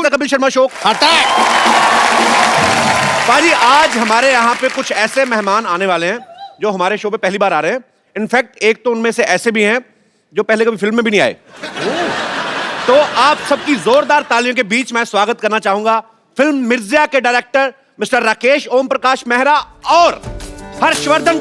The Kapil Sharma show. पाजी आज हमारे यहाँ पे कुछ ऐसे मेहमान आने वाले हैं जो हमारे शो पे पहली बार आ रहे हैं। इनफैक्ट एक तो उनमें से ऐसे भी हैं जो पहले कभी फिल्म में भी नहीं आए। तो आप सबकी जोरदार तालियों के बीच मैं स्वागत करना चाहूंगा फिल्म मिर्जा के डायरेक्टर मिस्टर राकेश ओम प्रकाश मेहरा और हर्षवर्धन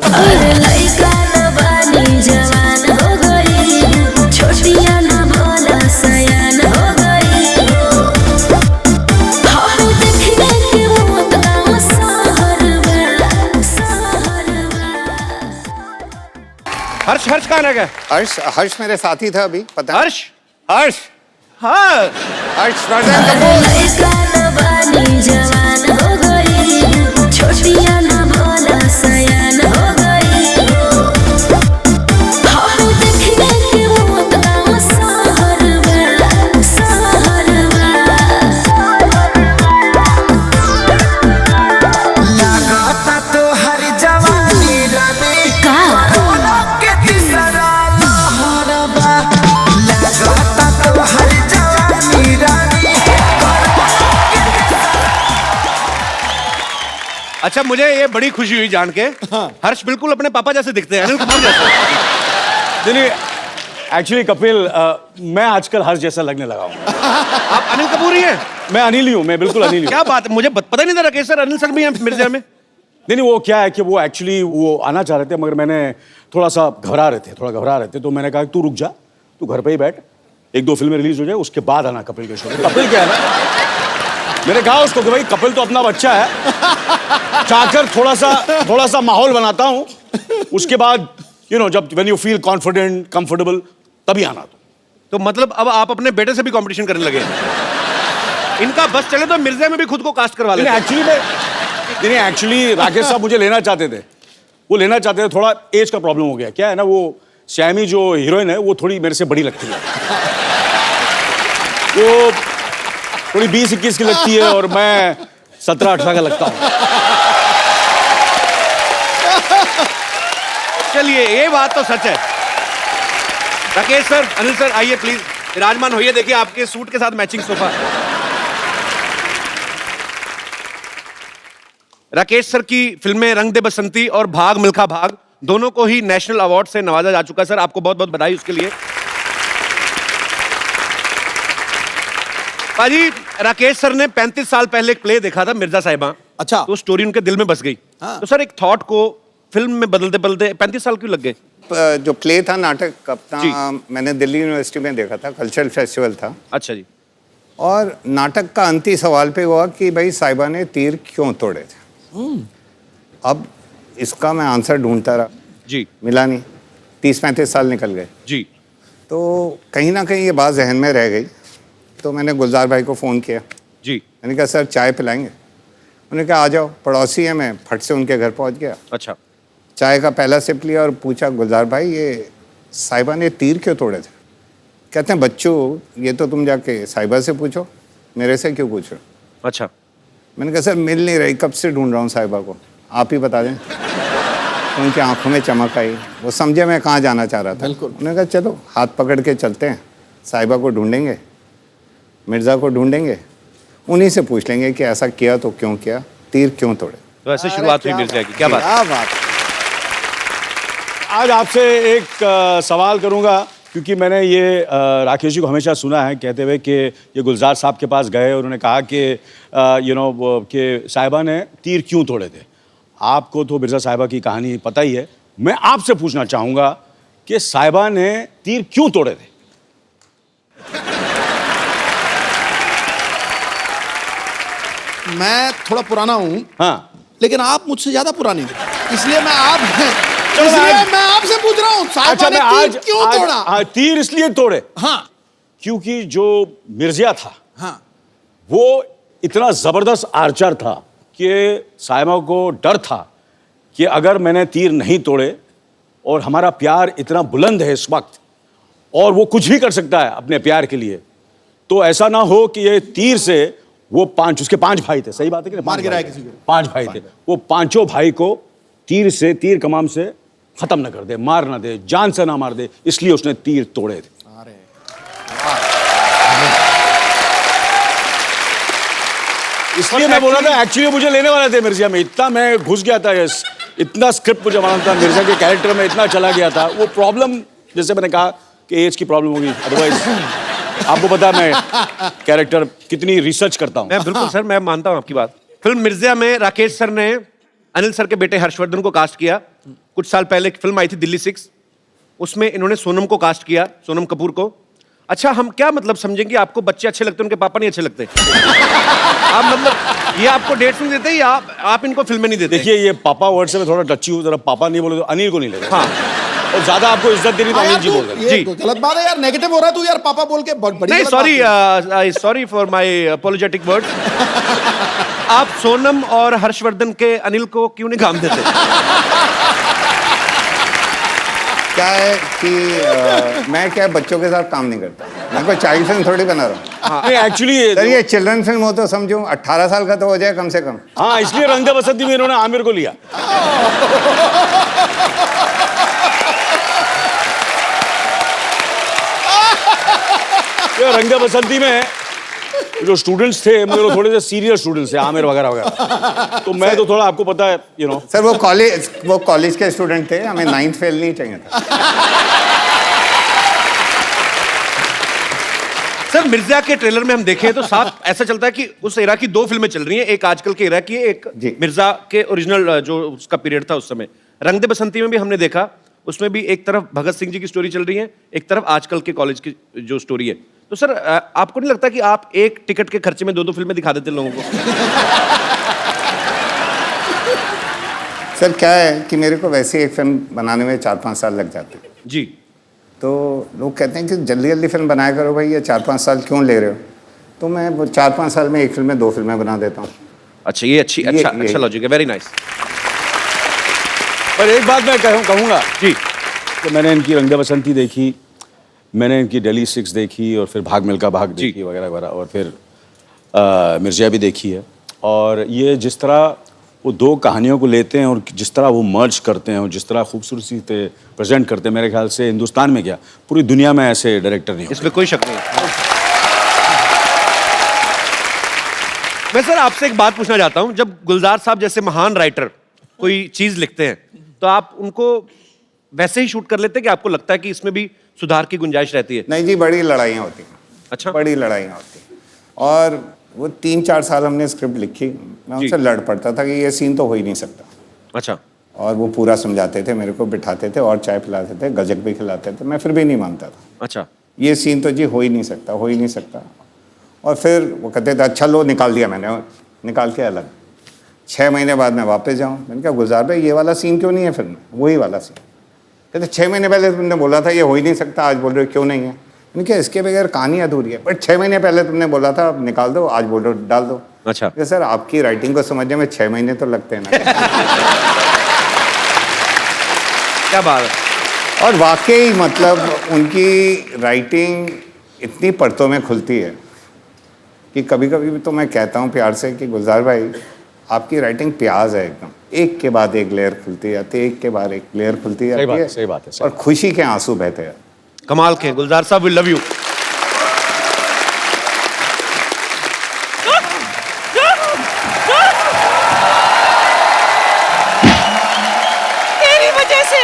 हर्ष हर्ष कहाँ रह गए? हर्ष मेरे साथी था अभी, पता है? हर्ष हर्ष हाँ हर्षवर्धन कपूर। अच्छा मुझे ये बड़ी खुशी हुई जान के। हाँ। हर्ष बिल्कुल अपने पापा जैसे दिखते हैं, अनिल कपूर जैसे। नहीं एक्चुअली कपिल मैं आजकल हर्ष जैसा लगने लगा हूँ। आप अनिल कपूर ही हैं? मैं अनिल ही हूँ, मैं बिल्कुल अनिल हूँ। क्या बात है, मुझे पता ही नहीं था राकेश सर अनिल सर भी हैं मिर्जा में। नहीं वो क्या है कि वो एक्चुअली वो आना चाह रहे थे मगर मैंने थोड़ा घबरा रहे थे तो मैंने कहा तू रुक जा, तू घर पे ही बैठ, 1-2 फिल्में रिलीज हो जाए उसके बाद आना कपिल के शो पे। कपिल क्या है ना, मैंने कहा उसको कि भाई कपिल तो अपना बच्चा है, चाहकर थोड़ा सा माहौल बनाता हूँ, उसके बाद जब when you feel confident comfortable तभी आना। तो मतलब अब आप अपने बेटे से भी कंपटीशन करने लगे? इनका बस चले तो मिर्जा में भी खुद को कास्ट करवा लें। एक्चुअली राकेश साहब मुझे लेना चाहते थे, थोड़ा एज का प्रॉब्लम हो गया। क्या है ना, वो श्यामी जो हीरोइन है वो थोड़ी मेरे से बड़ी लगती है, वो थोड़ी 20-21 की लगती है और मैं 17-18 का लगता हूँ। चलिए ये बात तो सच है। राकेश सर, अनिल सर आइए प्लीज, विराजमान होइए। देखिए आपके सूट के साथ मैचिंग सोफा। राकेश सर की फिल्में रंग दे बसंती और भाग मिल्खा भाग दोनों को ही नेशनल अवार्ड से नवाजा जा चुका है। सर आपको बहुत बहुत बधाई उसके लिए। पाजी राकेश सर ने 35 साल पहले एक प्ले देखा था मिर्जा साहिबा। अच्छा। तो स्टोरी उनके दिल में बस गई। हाँ। तो सर एक थॉट को फिल्म में बदलते बदलते 35 साल क्यों लग गए? जो प्ले था नाटक अपना मैंने दिल्ली यूनिवर्सिटी में देखा था, कल्चरल फेस्टिवल था। अच्छा जी। और नाटक का अंतिम सवाल पे हुआ कि भाई साहिबा ने तीर क्यों तोड़े थे। अब इसका मैं आंसर ढूंढता रहा जी, मिला नहीं। 30-35 साल निकल गए जी। तो कहीं ना कहीं ये बात जहन में रह गई। तो मैंने गुलजार भाई को फ़ोन किया जी। मैंने कहा सर चाय पिलाएंगे? उन्होंने कहा आ जाओ, पड़ोसी है, मैं फट से उनके घर पहुंच गया। अच्छा। चाय का पहला सिप लिया और पूछा गुलजार भाई ये साहिबा ने तीर क्यों तोड़े थे? कहते हैं बच्चों ये तो तुम जाके साहिबा से पूछो, मेरे से क्यों पूछ रहे हो? अच्छा। मैंने कहा सर मिल नहीं रही, कब से ढूंढ रहा हूँ साहिबा को, आप ही बता दें। तो उनकी आंखों में चमक आई, वो समझे मैं कहाँ जाना चाह रहा था। बिल्कुल। उन्होंने कहा चलो हाथ पकड़ के चलते हैं, साहिबा को ढूंढेंगे, मिर्ज़ा को ढूंढेंगे, उन्हीं से पूछ लेंगे कि ऐसा किया तो क्यों किया, तीर क्यों तोड़े। तो ऐसे शुरुआत हुई मिर्ज़ा की। क्या बात। आज आपसे एक सवाल करूंगा क्योंकि मैंने ये राकेश जी को हमेशा सुना है कहते हुए कि ये गुलजार साहब के पास गए और उन्होंने कहा कि कि साहिबा ने तीर क्यों तोड़े थे। आपको तो मिर्ज़ा साहिबा की कहानी पता ही है, मैं आपसे पूछना चाहूँगा कि साहिबा ने तीर क्यों तोड़े थे? मैं थोड़ा पुराना हूँ हाँ, लेकिन आप मुझसे ज्यादा पुराने हैं, इसलिए मैं आपसे पूछ रहा हूँ साहिबा ने तीर क्यों तोड़ा? तीर इसलिए तोड़े हाँ क्योंकि जो मिर्जा था हाँ वो इतना जबरदस्त आर्चर था कि साहिबा को डर था कि अगर मैंने तीर नहीं तोड़े और हमारा प्यार इतना बुलंद है इस वक्त और वो कुछ भी कर सकता है अपने प्यार के लिए, तो ऐसा ना हो कि ये तीर से वो उसके 5 भाई थे, सही बात है कि मार गिराया किसी को, 5 भाई थे, वो 5 भाई को तीर कमान से खत्म ना कर दे, मार ना दे, जान से ना मार दे, इसलिए उसने तीर तोड़े थे। इसलिए मैं बोल रहा था एक्चुअली मुझे लेने वाले थे मिर्जा में, इतना मैं घुस गया था, यस इतना स्क्रिप्ट मुझे मालूम था, मिर्जा के कैरेक्टर में इतना चला गया था। वो प्रॉब्लम जैसे मैंने कहा कि एज की प्रॉब्लम होगी, अदरवाइज आपको पता है मैं कैरेक्टर कितनी रिसर्च करता हूँ। मैं बिल्कुल सर, मैं मानता हूँ आपकी बात। फिल्म मिर्जा में राकेश सर ने अनिल सर के बेटे हर्षवर्धन को कास्ट किया। कुछ साल पहले एक फिल्म आई थी दिल्ली 6, उसमें इन्होंने सोनम को कास्ट किया, सोनम कपूर को। अच्छा, हम क्या मतलब समझेंगे आपको बच्चे अच्छे लगते हैं, उनके पापा नहीं अच्छे लगते? आप मतलब ये आपको डेट्स नहीं देते या आप इनको फिल्में नहीं देते? देखिए ये पापा वर्ड से मैं थोड़ा टची हूँ, जरा पापा नहीं बोले तो अनिल को नहीं लेगा। हाँ, और ज्यादा आपको इज्जत देनी तो अनिल जी बोल रहे हैं। ये गलत बात है यार, नेगेटिव हो रहा है तू यार, पापा बोल के बड़ी नहीं गलत बात है। Sorry for my apologetic words. आप सोनम और हर्षवर्धन के अनिल को क्यों नहीं काम देते? क्या है कि मैं क्या बच्चों के साथ काम नहीं करता, मैं कोई चाइल्ड फिल्म थोड़ी बना रहा हूँ। नहीं एक्चुअली सर ये चिल्ड्रन फिल्म हो तो समझूं 18 साल का तो हो जाए कम से कम। हाँ, इसलिए रंग दे बसंती में इन्होंने आमिर को लिया। ये रंग दे बसंती में जो स्टूडेंट्स थे मेरे थोड़े से सीनियर स्टूडेंट्स थे, आमिर वगैरह वगैरह, तो मैं तो थोड़ा आपको पता है यू नो। सर वो कॉलेज के स्टूडेंट थे, हमें 9th फेल नहीं चाहिए था। सर मिर्जा के ट्रेलर में हम देखें तो साफ ऐसा चलता है कि उस एरा की 2 फिल्में चल रही हैं, एक आजकल के एरा की है, एक जी। मिर्जा के ओरिजिनल जो उसका पीरियड था उस समय। रंग दे बसंती में भी हमने देखा, उसमें भी एक तरफ भगत सिंह जी की स्टोरी चल रही है, एक तरफ आजकल के कॉलेज की जो स्टोरी है। तो सर आपको नहीं लगता कि आप एक टिकट के खर्चे में 2 फिल्में दिखा देते लोगों को? सर क्या है कि मेरे को वैसे एक फिल्म बनाने में 4-5 साल लग जाते हैं, जी। तो लोग कहते हैं कि जल्दी जल्दी फिल्म बनाया करो भाई, ये 4-5 साल क्यों ले रहे हो? तो मैं वो 4-5 साल में एक फिल्म में 2 फिल्में बना देता हूँ। अच्छा, ये अच्छा लॉजिक है, वेरी नाइस। पर एक बात मैं कहूँगा जी, कि मैंने इनकी रंग दे बसंती देखी, मैंने इनकी दिल्ली 6 देखी, और फिर भाग मिल्खा भाग देखी वगैरह वगैरह, और फिर मिर्जा भी देखी है। और ये जिस तरह वो 2 कहानियों को लेते हैं और जिस तरह वो मर्ज करते हैं और जिस तरह खूबसूरती से प्रेजेंट करते हैं, मेरे ख्याल से हिंदुस्तान में क्या पूरी दुनिया में ऐसे डायरेक्टर नहीं होते। इसमें कोई शक नहीं है। मैं सर आपसे एक बात पूछना चाहता हूं, जब गुलजार साहब जैसे महान राइटर कोई चीज लिखते हैं तो आप उनको वैसे ही शूट कर लेते हैं कि आपको लगता है कि इसमें भी सुधार की गुंजाइश रहती है? नहीं जी, बड़ी लड़ाइयाँ होती हैं। अच्छा, बड़ी लड़ाइयाँ होती हैं। और वो 3-4 साल हमने स्क्रिप्ट लिखी, मैं उनसे लड़ पड़ता था कि ये सीन तो हो ही नहीं सकता। अच्छा। और वो पूरा समझाते थे, मेरे को बिठाते थे और चाय पिलाते थे, गजक भी खिलाते थे, मैं फिर भी नहीं मानता था। अच्छा, ये सीन तो जी हो ही नहीं सकता, हो ही नहीं सकता। और फिर वो कहते थे अच्छा लो, निकाल दिया मैंने, निकाल के अलग। 6 महीने बाद मैं वापस जाऊँ, मैंने कहा गुलजार भाई ये वाला सीन क्यों नहीं है फिल्म में? वही वाला सीन। कहते 6 महीने पहले तुमने बोला था ये हो ही नहीं सकता, आज बोल रहे हो क्यों नहीं है? मैंने कहा इसके बगैर कहानी अधूरी है। बट 6 महीने पहले तुमने बोला था निकाल दो, आज बोल रहे हो डाल दो। अच्छा। सर आपकी राइटिंग को समझने में 6 महीने तो लगते हैं ना। क्या बात है। और वाकई मतलब उनकी राइटिंग इतनी परतों में खुलती है कि कभी कभी तो मैं कहता हूँ प्यार से कि गुलजार भाई आपकी राइटिंग प्याज है एकदम, एक के बाद एक लेयर खुलती जाती है, एक के बाद एक लेयर खुलती जाती है। सही बात है। और खुशी के आंसू बहते हैं। कमाल के गुलजार साहब, वी लव यू। तेरी वजह से,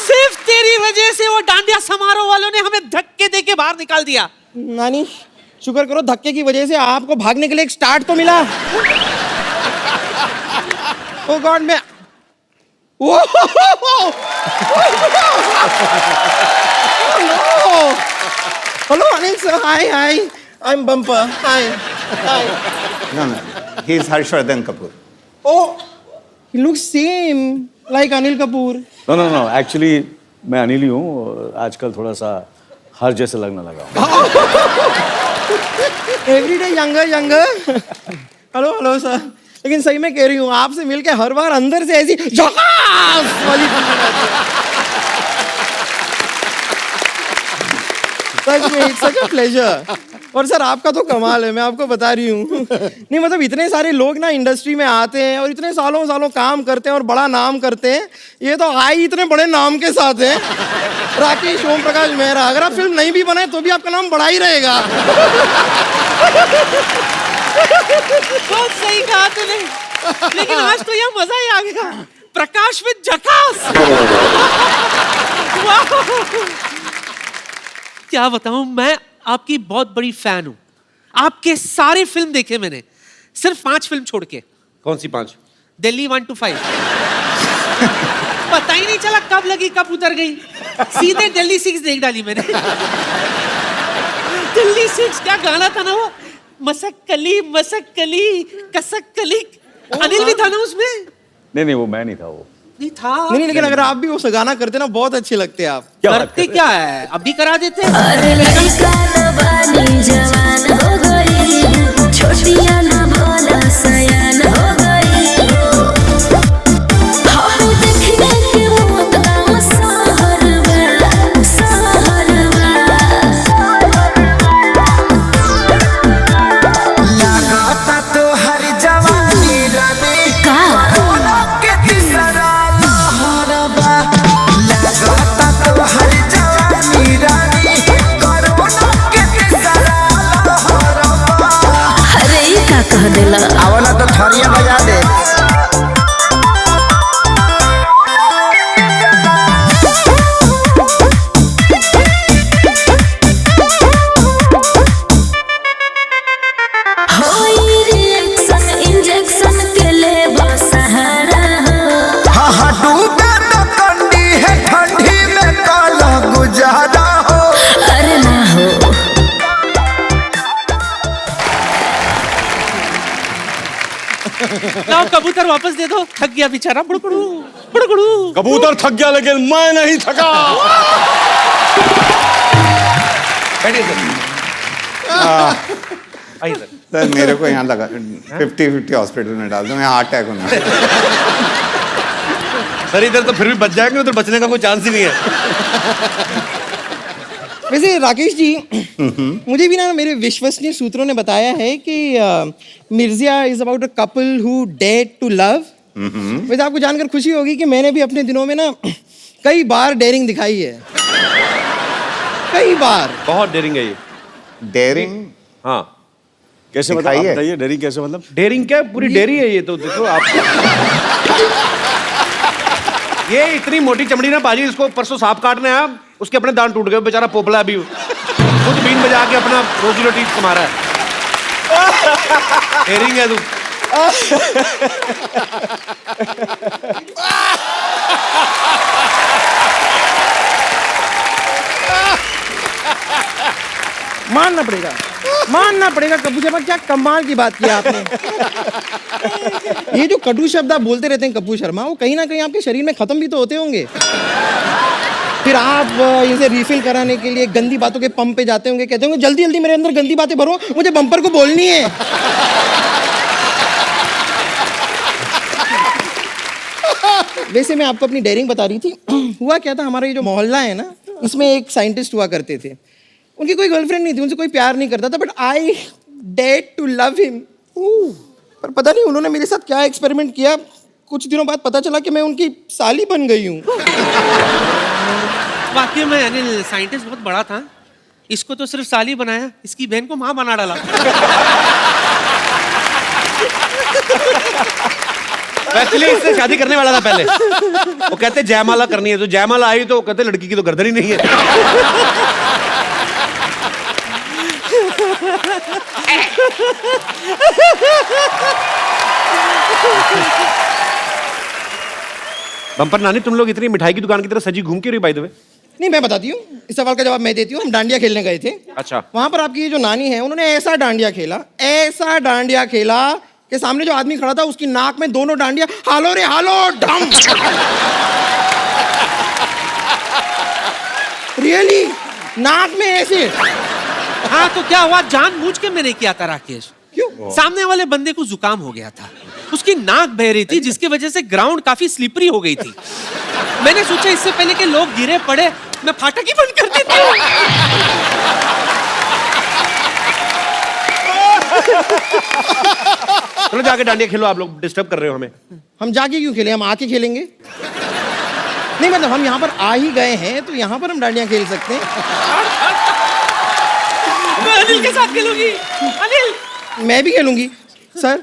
सिर्फ तेरी वजह से वो डांडिया समारोह वालों ने हमें धक्के दे के बाहर निकाल दिया। नानी शुक्र करो धक्के की वजह से आपको भागने के लिए एक स्टार्ट तो मिला। ओ गॉड मैं hello Anil sir, hi hi, I am bumper, hi hi. No, he is Harshvardhan Kapoor. Oh, he looks same like Anil Kapoor. No actually मैं अनिल ही हूँ, आजकल थोड़ा सा हर जैसे लगने लगा। Every day younger younger. Hello hello sir, लेकिन सही में कह रही हूँ आपसे मिलके हर बार अंदर से ऐसी झकास वाली फीलिंग आती है। सच में इट्स सच अ प्लेजर। और सर आपका तो कमाल है, मैं आपको बता रही हूँ। नहीं मतलब इतने सारे लोग ना इंडस्ट्री में आते हैं और इतने सालों सालों काम करते हैं और बड़ा नाम करते हैं, ये तो आए इतने बड़े नाम के साथ हैं। राकेश, ओम प्रकाश मेहरा, अगर आप फिल्म नहीं भी बनाए तो भी आपका नाम बड़ा ही रहेगा। बहुत सही कहा तूने, लेकिन आज तो यह मजा ही आ गया। प्रकाश विद झकास। वाह! क्या बताऊं, मैं आपकी बहुत बड़ी फैन हूं। आपके सारे फिल्म देखे मैंने, सिर्फ 5 फिल्म छोड़ के। कौन सी 5? दिल्ली 1 to 5। पता ही नहीं चला कब लगी कब उतर गई, सीधे दिल्ली 6 देख डाली मैंने। दिल्ली 6 क्या गाना था ना वो, मसक्कली मसक्कली कसक्कली। अनिल भी था ना उसमें? नहीं वो मैं नहीं था, वो नहीं था। नहीं, लेकिन अगर आप भी वो गाना करते ना, बहुत अच्छे लगते आप। क्या करते क्या है, अभी करा देते। अरे लड़का न बानी जवान हो गई, छोटिया न भोला सयान हो गई। हाँ देखने के मौत का सहरवा, सहरवा। लगाता तो हर जवानी रानी का के तीसरा लहरबा। लगाता तो हर जवानी रानी कोरोना के तीसरा लहरबा। अरे ई का कह देला। आवला तो थरिया बजा दे। होई रिएक्शन इंजेक्शन के ले सहारा हो। हाँ हाँ डूबे तो कंडी है ठंडी में काला गुजारा हो। अरे ना हो। लाओ कबूतर वापस दे दो, थक गया बेचारा। बुड़कुड़ू बुड़कुड़ू। कबूतर थक गया लेकिन मैं नहीं थका। बैठिए सर। आइए सर। सर मेरे को यहाँ लगा 50-50 हॉस्पिटल में डाल दो, मैं हार्ट अटैक होना। सर इधर तो फिर भी बच जाएंगे, उधर बचने का कोई चांस ही नहीं है। वैसे राकेश जी, मुझे भी ना मेरे विश्वसनीय सूत्रों ने बताया है कि Mirzya is about a couple who dare to love. वैसे आपको जानकर खुशी होगी कि मैंने भी अपने दिनों में ना कई बार डेयरिंग दिखाई है, कई बार। बहुत डेयरिंग है ये। डेयरिंग? हाँ। कैसे दिखाई है? बताइए, डेयरिंग कैसे मतलब? डेयरिंग क्या, पूरी डेयरी है ये तो। देखो आप, ये इतनी मोटी चमड़ी ना बाजी, इसको परसों सांप काटने आया, उसके अपने दांत टूट गए, बेचारा पोपला अभी खुद बीन बजा के अपना रोजी रोटी कमा रहा है। डेयरिंग है तू। मानना पड़ेगा कपूर शर्मा, क्या कमाल की बात की आपने। ये जो कटु शब्द आप बोलते रहते हैं कपूर शर्मा, वो कहीं ना कहीं आपके शरीर में खत्म भी तो होते होंगे। फिर आप इसे रिफिल कराने के लिए गंदी बातों के पंप पे जाते होंगे, कहते होंगे जल्दी जल्दी मेरे अंदर गंदी बातें भरो, मुझे बम्पर को बोलनी है। वैसे मैं आपको अपनी डेयरिंग बता रही थी। हुआ क्या था, हमारा ये जो मोहल्ला है ना, इसमें एक साइंटिस्ट हुआ करते थे। उनकी कोई गर्लफ्रेंड नहीं थी, उनसे कोई प्यार नहीं करता था, but I dare to love him. पर पता नहीं उन्होंने मेरे साथ क्या एक्सपेरिमेंट किया, कुछ दिनों बाद पता चला कि मैं उनकी साली बन गई हूँ। वाकई में अनिल साइंटिस्ट बहुत बड़ा था। इसको तो सिर्फ साली बनाया, इसकी बहन को माँ बना डाला। एक्चुअली इससे शादी करने वाला था पहले। वो कहते जयमाला करनी है, तो जयमाला आई तो कहते लड़की की तो गर्दन ही नहीं है। बम्पर नानी, तुम लोग इतनी मिठाई की दुकान की तरह सजी घूम के रही बाय द वे? नहीं, मैं बताती हूँ, इस सवाल का जवाब मैं देती हूँ। हम डांडिया खेलने गए थे। अच्छा। वहां पर आपकी जो नानी है, उन्होंने ऐसा डांडिया खेला कि सामने जो आदमी खड़ा था उसकी नाक में दोनों डांडिया हालो रे हालो डम। रियली नाक में ऐसे। हाँ तो क्या हुआ, जानबूझ के मैंने किया था राकेश। क्यों? सामने वाले बंदे को जुकाम हो गया था, उसकी नाक बह रही थी, जिसकी वजह से ग्राउंड काफी स्लिपरी हो गई थी। मैंने सोचा इससे पहले कि लोग गिरे पड़े, मैं फाटक ही बंद कर देती हूँ। चलो जाके डांडिया खेलो, आप लोग डिस्टर्ब कर रहे हो हमें। हम जाके क्यों खेलें, हम आके खेलेंगे। नहीं मतलब हम यहाँ पर आ ही गए हैं तो यहाँ पर हम डांडिया खेल सकते हैं। मैं अनिल के साथ खेलूंगी। अनिल मैं भी खेलूंगी सर,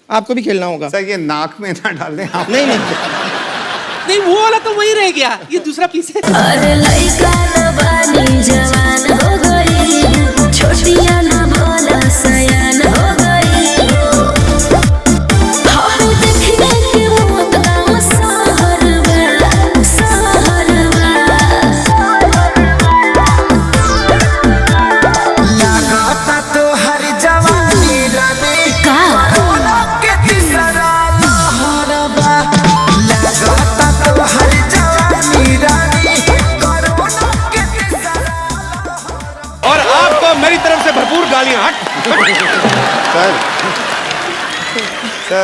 आपको भी खेलना होगा। सर ये नाक में ना डालें आप। नहीं नहीं, नहीं वो वाला तो वही रह गया, ये दूसरा पीस है। अरे लइका न बानी जवान हो गई, छोटिया न भोला सयान हो गई। हम देखने के मौत गाँव सहरवा, सहरवा। लगाता तो हर जवानी रानी का कोरोना के तीसरा लहरबा। लगाता तो हर जवानी रानी कोरोना के तीसरा लहरबा। और आपको मेरी तरफ से भरपूर गालियां। हट। सर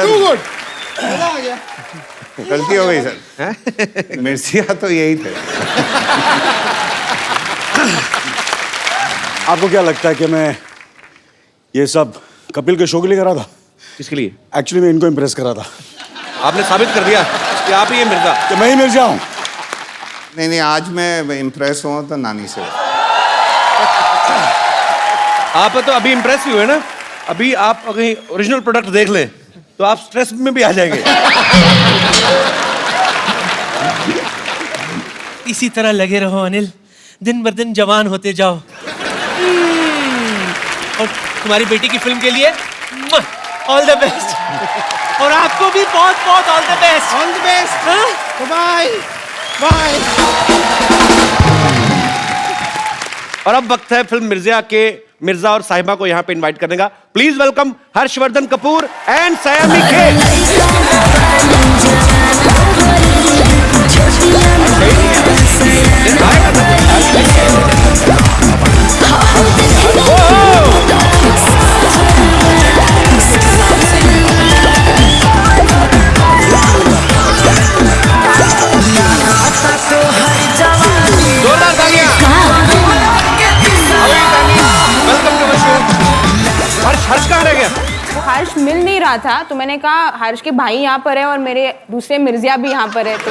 टू सर गुड, मजा आ गया। गलती हो गई सर। मिर्चिया तो यही थे। आपको क्या लगता है कि मैं ये सब कपिल के शो के लिए करा था? किसके लिए? एक्चुअली मैं इनको इम्प्रेस करा था आपने साबित कर दिया कि आप ही ये मिर्जा। कि मैं ही मिर्जा हूँ। नहीं नहीं, आज मैं इम्प्रेस हुआ तो नानी से। आप तो अभी इम्प्रेस ही हुए ना। अभी आप कहीं ओरिजिनल प्रोडक्ट देख लें तो आप स्ट्रेस में भी आ जाएंगे। इसी तरह लगे रहो अनिल, दिन बर दिन जवान होते जाओ। और तुम्हारी बेटी की फिल्म के लिए ऑल द बेस्ट। और आपको भी बहुत बहुत all the best. All the best, हाँ? Bye bye. और अब वक्त है फिल्म मिर्जा के मिर्जा और साहिबा को यहाँ पे इनवाइट करने का। Please welcome Harshvardhan Kapoor and Saiyami Kher. जोरदार तालियां। Welcome to the show. Harsh कहाँ रह गया? हर्ष मिल नहीं रहा था तो मैंने कहा हर्ष के भाई यहाँ पर है और मेरे दूसरे मिर्जिया भी यहाँ पर है, तो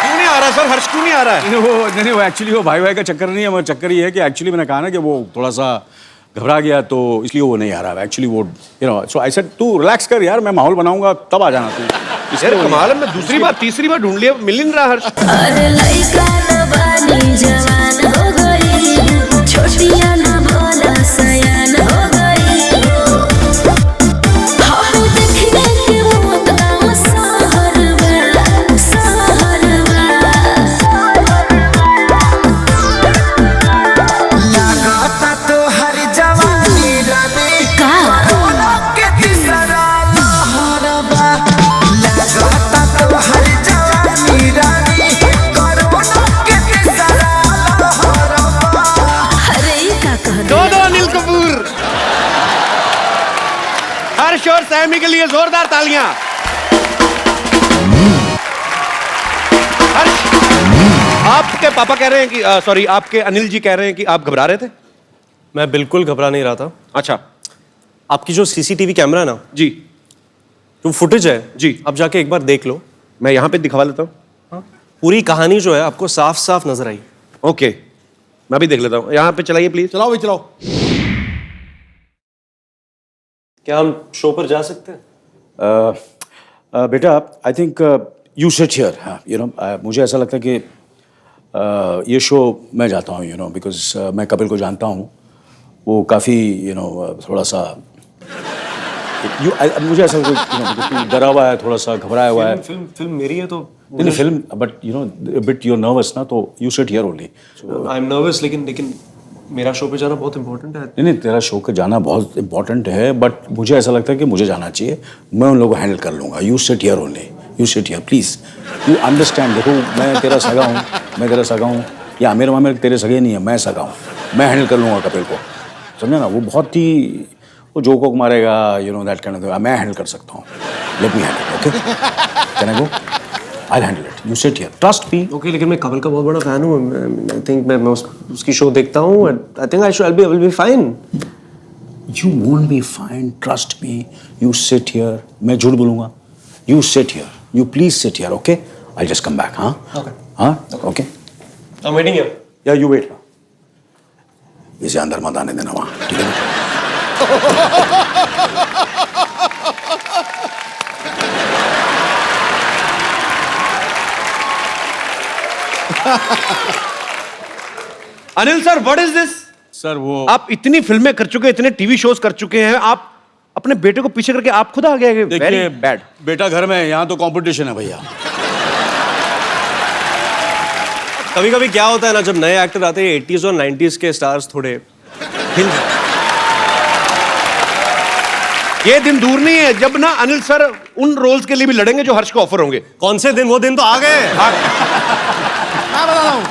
क्यों नहीं आ रहा सर? हर्ष क्यों नहीं आ रहा है? नहीं वो एक्चुअली वो भाई का चक्कर नहीं है, मगर चक्कर ये है कि एक्चुअली मैंने कहा ना कि वो थोड़ा सा घबरा गया तो इसलिए वो नहीं आ रहा है एक्चुअली। वो सो आई सेड तू रिलैक्स कर यार, मैं माहौल बनाऊंगा तब आ जाना तू। यार कमाल है, मैं दूसरी बार तीसरी बार ढूंढ लिया, मिल नहीं रहा हर्ष। अरे लइका न बानी जवान हो गई, छोटिया न भोला सयान हो गई। हम देखने के मौत गाँव सहरवा, सहरवा। लगाता तो हर जवानी रानी का कोरोना के तीसरा लहरबा। लगाता तो हर जवानी रानी कोरोना के तीसरा लहरबा। अरे ये का कह दे। दो अनिल कपूर। हर्ष और सैमी के लिए जोरदार तालियां। हर्ष, आपके पापा कह रहे हैं कि सॉरी आपके अनिल जी कह रहे हैं कि आप घबरा रहे थे। मैं बिल्कुल घबरा नहीं रहा था। अच्छा आपकी जो सीसीटीवी कैमरा है ना, जी जो फुटेज है जी, आप जाके एक बार देख लो। मैं यहाँ पे दिखवा लेता हूँ। पूरी कहानी जो है आपको साफ साफ नजर आई। ओके, मैं भी देख लेता हूँ। यहाँ पे चलाइए प्लीज। चलाओ भाई चलाओ। क्या हम शो पर जा सकते हैं? बेटा I think you sit here. मुझे ऐसा लगता है कि ये शो मैं जाता हूँ बिकॉज मैं कपिल को जानता हूँ। वो काफ़ी थोड़ा सा मुझे ऐसा डरा हुआ है, थोड़ा सा घबराया हुआ है। फिल्म मेरी है तो नहीं film but bit you're nervous ना, तो you sit here only. I am nervous, लेकिन मेरा शो पे जाना बहुत इंपॉर्टेंट है। नहीं तेरा शो का जाना बहुत इंपॉर्टेंट है, बट मुझे ऐसा लगता है कि मुझे जाना चाहिए। मैं उन लोगों को हैंडल कर लूँगा। You sit here only, you sit here please, you understand. देखो मैं तेरा सगा हूँ, या आमिर मामिर तेरे सगे नहीं है, मैं सगा हूँ। मैं हैंडल कर लूँगा कपिल को, समझे ना। वो बहुत ही वो जोक वोक मारेगा, दैट काइंड ऑफ, मैं हैंडल कर सकता हूँ। Let me handle, okay? Can I go? I'll handle it. You sit here. Trust me. Okay, लेकिन मैं कपिल का बहुत बड़ा फैन हूँ। आई थिंक मैं उसकी शो देखता हूँ। I think I will be fine. You won't be fine. Trust me. You sit here. मैं झूठ बोलूँगा? You sit here. You please sit here, okay? I'll just come back, हाँ? Okay. हाँ? Okay. I'm waiting here. Yeah, you wait. इसे अंदर मत आने देना वहाँ, ठीक है ना? Anil sir, what is this? Sir वो आप इतनी फिल्में कर चुके हैं, इतने टीवी शोज कर चुके हैं, आप अपने बेटे को पीछे करके आप खुद आ गए। वेरी देखिए बैड। बेटा घर में है, यहाँ तो कंपटीशन है भैया। कभी कभी क्या होता है ना, जब नए एक्टर आते हैं 80s और 90s के स्टार्स थोड़े हिल जाते हैं। ये दिन दूर नहीं है जब ना अनिल सर उन रोल्स के लिए भी लड़ेंगे जो हर्ष को ऑफर होंगे। कौन से दिन? वो दिन तो आ गए। मैं बता रहा हूं,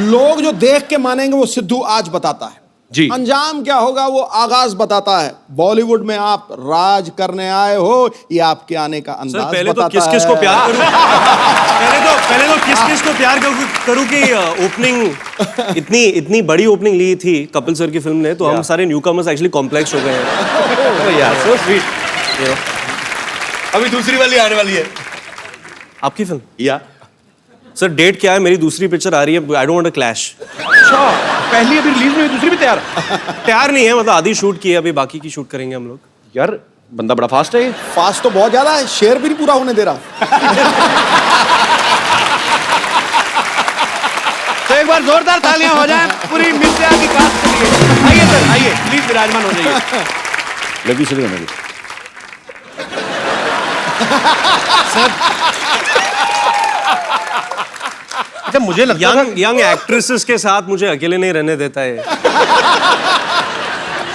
लोग जो देख के मानेंगे वो सिद्धू आज बताता है जी। अंजाम क्या होगा वो आगाज बताता है। बॉलीवुड में आप राज करने आए हो, ये आपके आने का अंदाज सर पहले तो बताता किस किस को है। प्यार करूं पहले तो किस किस को प्यार करूं कि ओपनिंग इतनी बड़ी ओपनिंग ली थी कपिल सर की फिल्म ने, तो हम सारे न्यूकमर्स एक्चुअली कॉम्प्लेक्स हो गए हैं। यार सो स्वीट। अभी दूसरी वाली आने वाली है आपकी फिल्म? या सर डेट क्या है? मेरी दूसरी पिक्चर आ रही है, I don't want to clash. अच्छा, पहली अभी रिलीज नहीं हुई, दूसरी भी तैयार? तैयार नहीं है, मतलब आधी शूट की है, अभी बाकी की शूट करेंगे हम लोग। यार बंदा बड़ा फास्ट है ये। फास्ट तो बहुत ज्यादा है, शेर भी नहीं पूरा होने दे रहा। तो एक बार जोरदार तालियां हो जाएं पूरी मिर्जा की कास्ट के लिए। आइए सर, आइए प्लीज विराजमान हो जाइए। लगी चली मेरी। अच्छा, मुझे लगता था यंग एक्ट्रेसेस के साथ मुझे अकेले नहीं रहने देता है।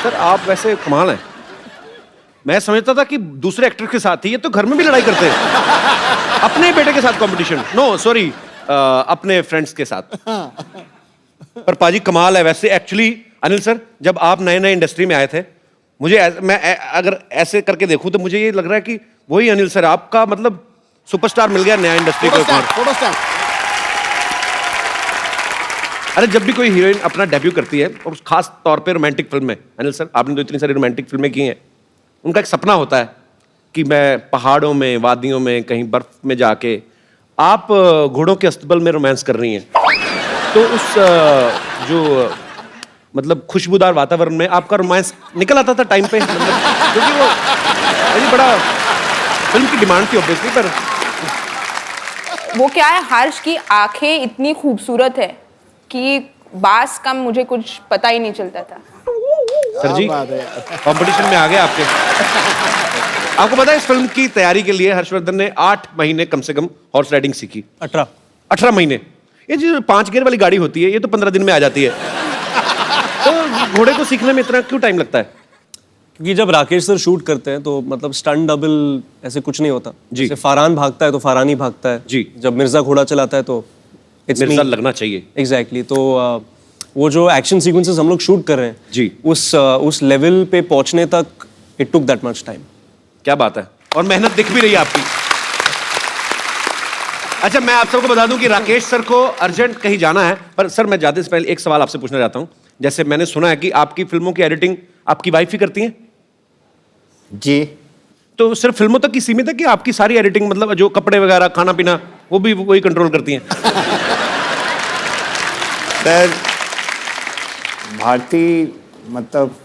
सर आप वैसे कमाल हैं। मैं समझता था कि दूसरे एक्टर के साथ ही, ये तो घर में भी लड़ाई करते हैं। अपने बेटे के साथ कंपटीशन, नो सॉरी, अपने फ्रेंड्स के साथ। पर पाजी कमाल है वैसे। एक्चुअली अनिल सर, जब आप नए नए इंडस्ट्री में आए थे, मैं अगर ऐसे करके देखूं तो मुझे ये लग रहा है कि वही अनिल सर, आपका मतलब सुपरस्टार मिल गया नया इंडस्ट्री को। Photo stamp. अरे जब भी कोई हीरोइन अपना डेब्यू करती है, और खास तौर पे रोमांटिक फिल्म में, अनिल सर आपने तो इतनी सारी रोमांटिक फिल्में की हैं, उनका एक सपना होता है कि मैं पहाड़ों में, वादियों में, कहीं बर्फ में जाके, आप घोड़ों के अस्तबल में रोमांस कर रही हैं। तो उस जो मतलब खुशबूदार वातावरण में आपका रोमांस निकल आता था टाइम पे, मतलब क्योंकि वो बड़ी बड़ा फिल्म की डिमांड थी ऑब्वियसली। पर वो क्या है, हर्ष की आंखें इतनी खूबसूरत है कि बास का मुझे कुछ पता ही नहीं चलता था। सर जी कंपटीशन में आ गए आपके। आपको पता है इस फिल्म की तैयारी के लिए हर्षवर्धन ने 8 महीने कम से कम हॉर्स राइडिंग सीखी। 18 महीने। ये जो 5 गियर वाली गाड़ी होती है, ये तो 15 दिन में आ जाती है। तो घोड़े को सीखने में इतना क्यों टाइम लगता है? क्योंकि जब राकेश सर शूट करते हैं तो मतलब स्टंट डबल ऐसे कुछ नहीं होता। जी। जैसे फरहान भागता है तो फरहान ही भागता है। जी। जब मिर्जा घोड़ा चलाता है तो मिर्जा लगना चाहिए। एग्जैक्टली। तो वो जो एक्शन सीक्वेंसेस हम लोग शूट कर रहे हैं जी, उस लेवल पे पहुंचने तक it took that much time. क्या बात है, और मेहनत दिख भी रही है आपकी। अच्छा, मैं आप सबको बता दूं कि राकेश सर को अर्जेंट कहीं जाना है, पर सर मैं जाते से पहले एक सवाल आपसे पूछना चाहता हूं। जैसे मैंने सुना है कि आपकी फिल्मों की एडिटिंग आपकी वाइफ ही करती हैं? जी। तो सिर्फ फिल्मों तक की सीमित है कि आपकी सारी एडिटिंग, मतलब जो कपड़े वगैरह, खाना पीना, वो भी वही कंट्रोल करती हैं? सर भारती मतलब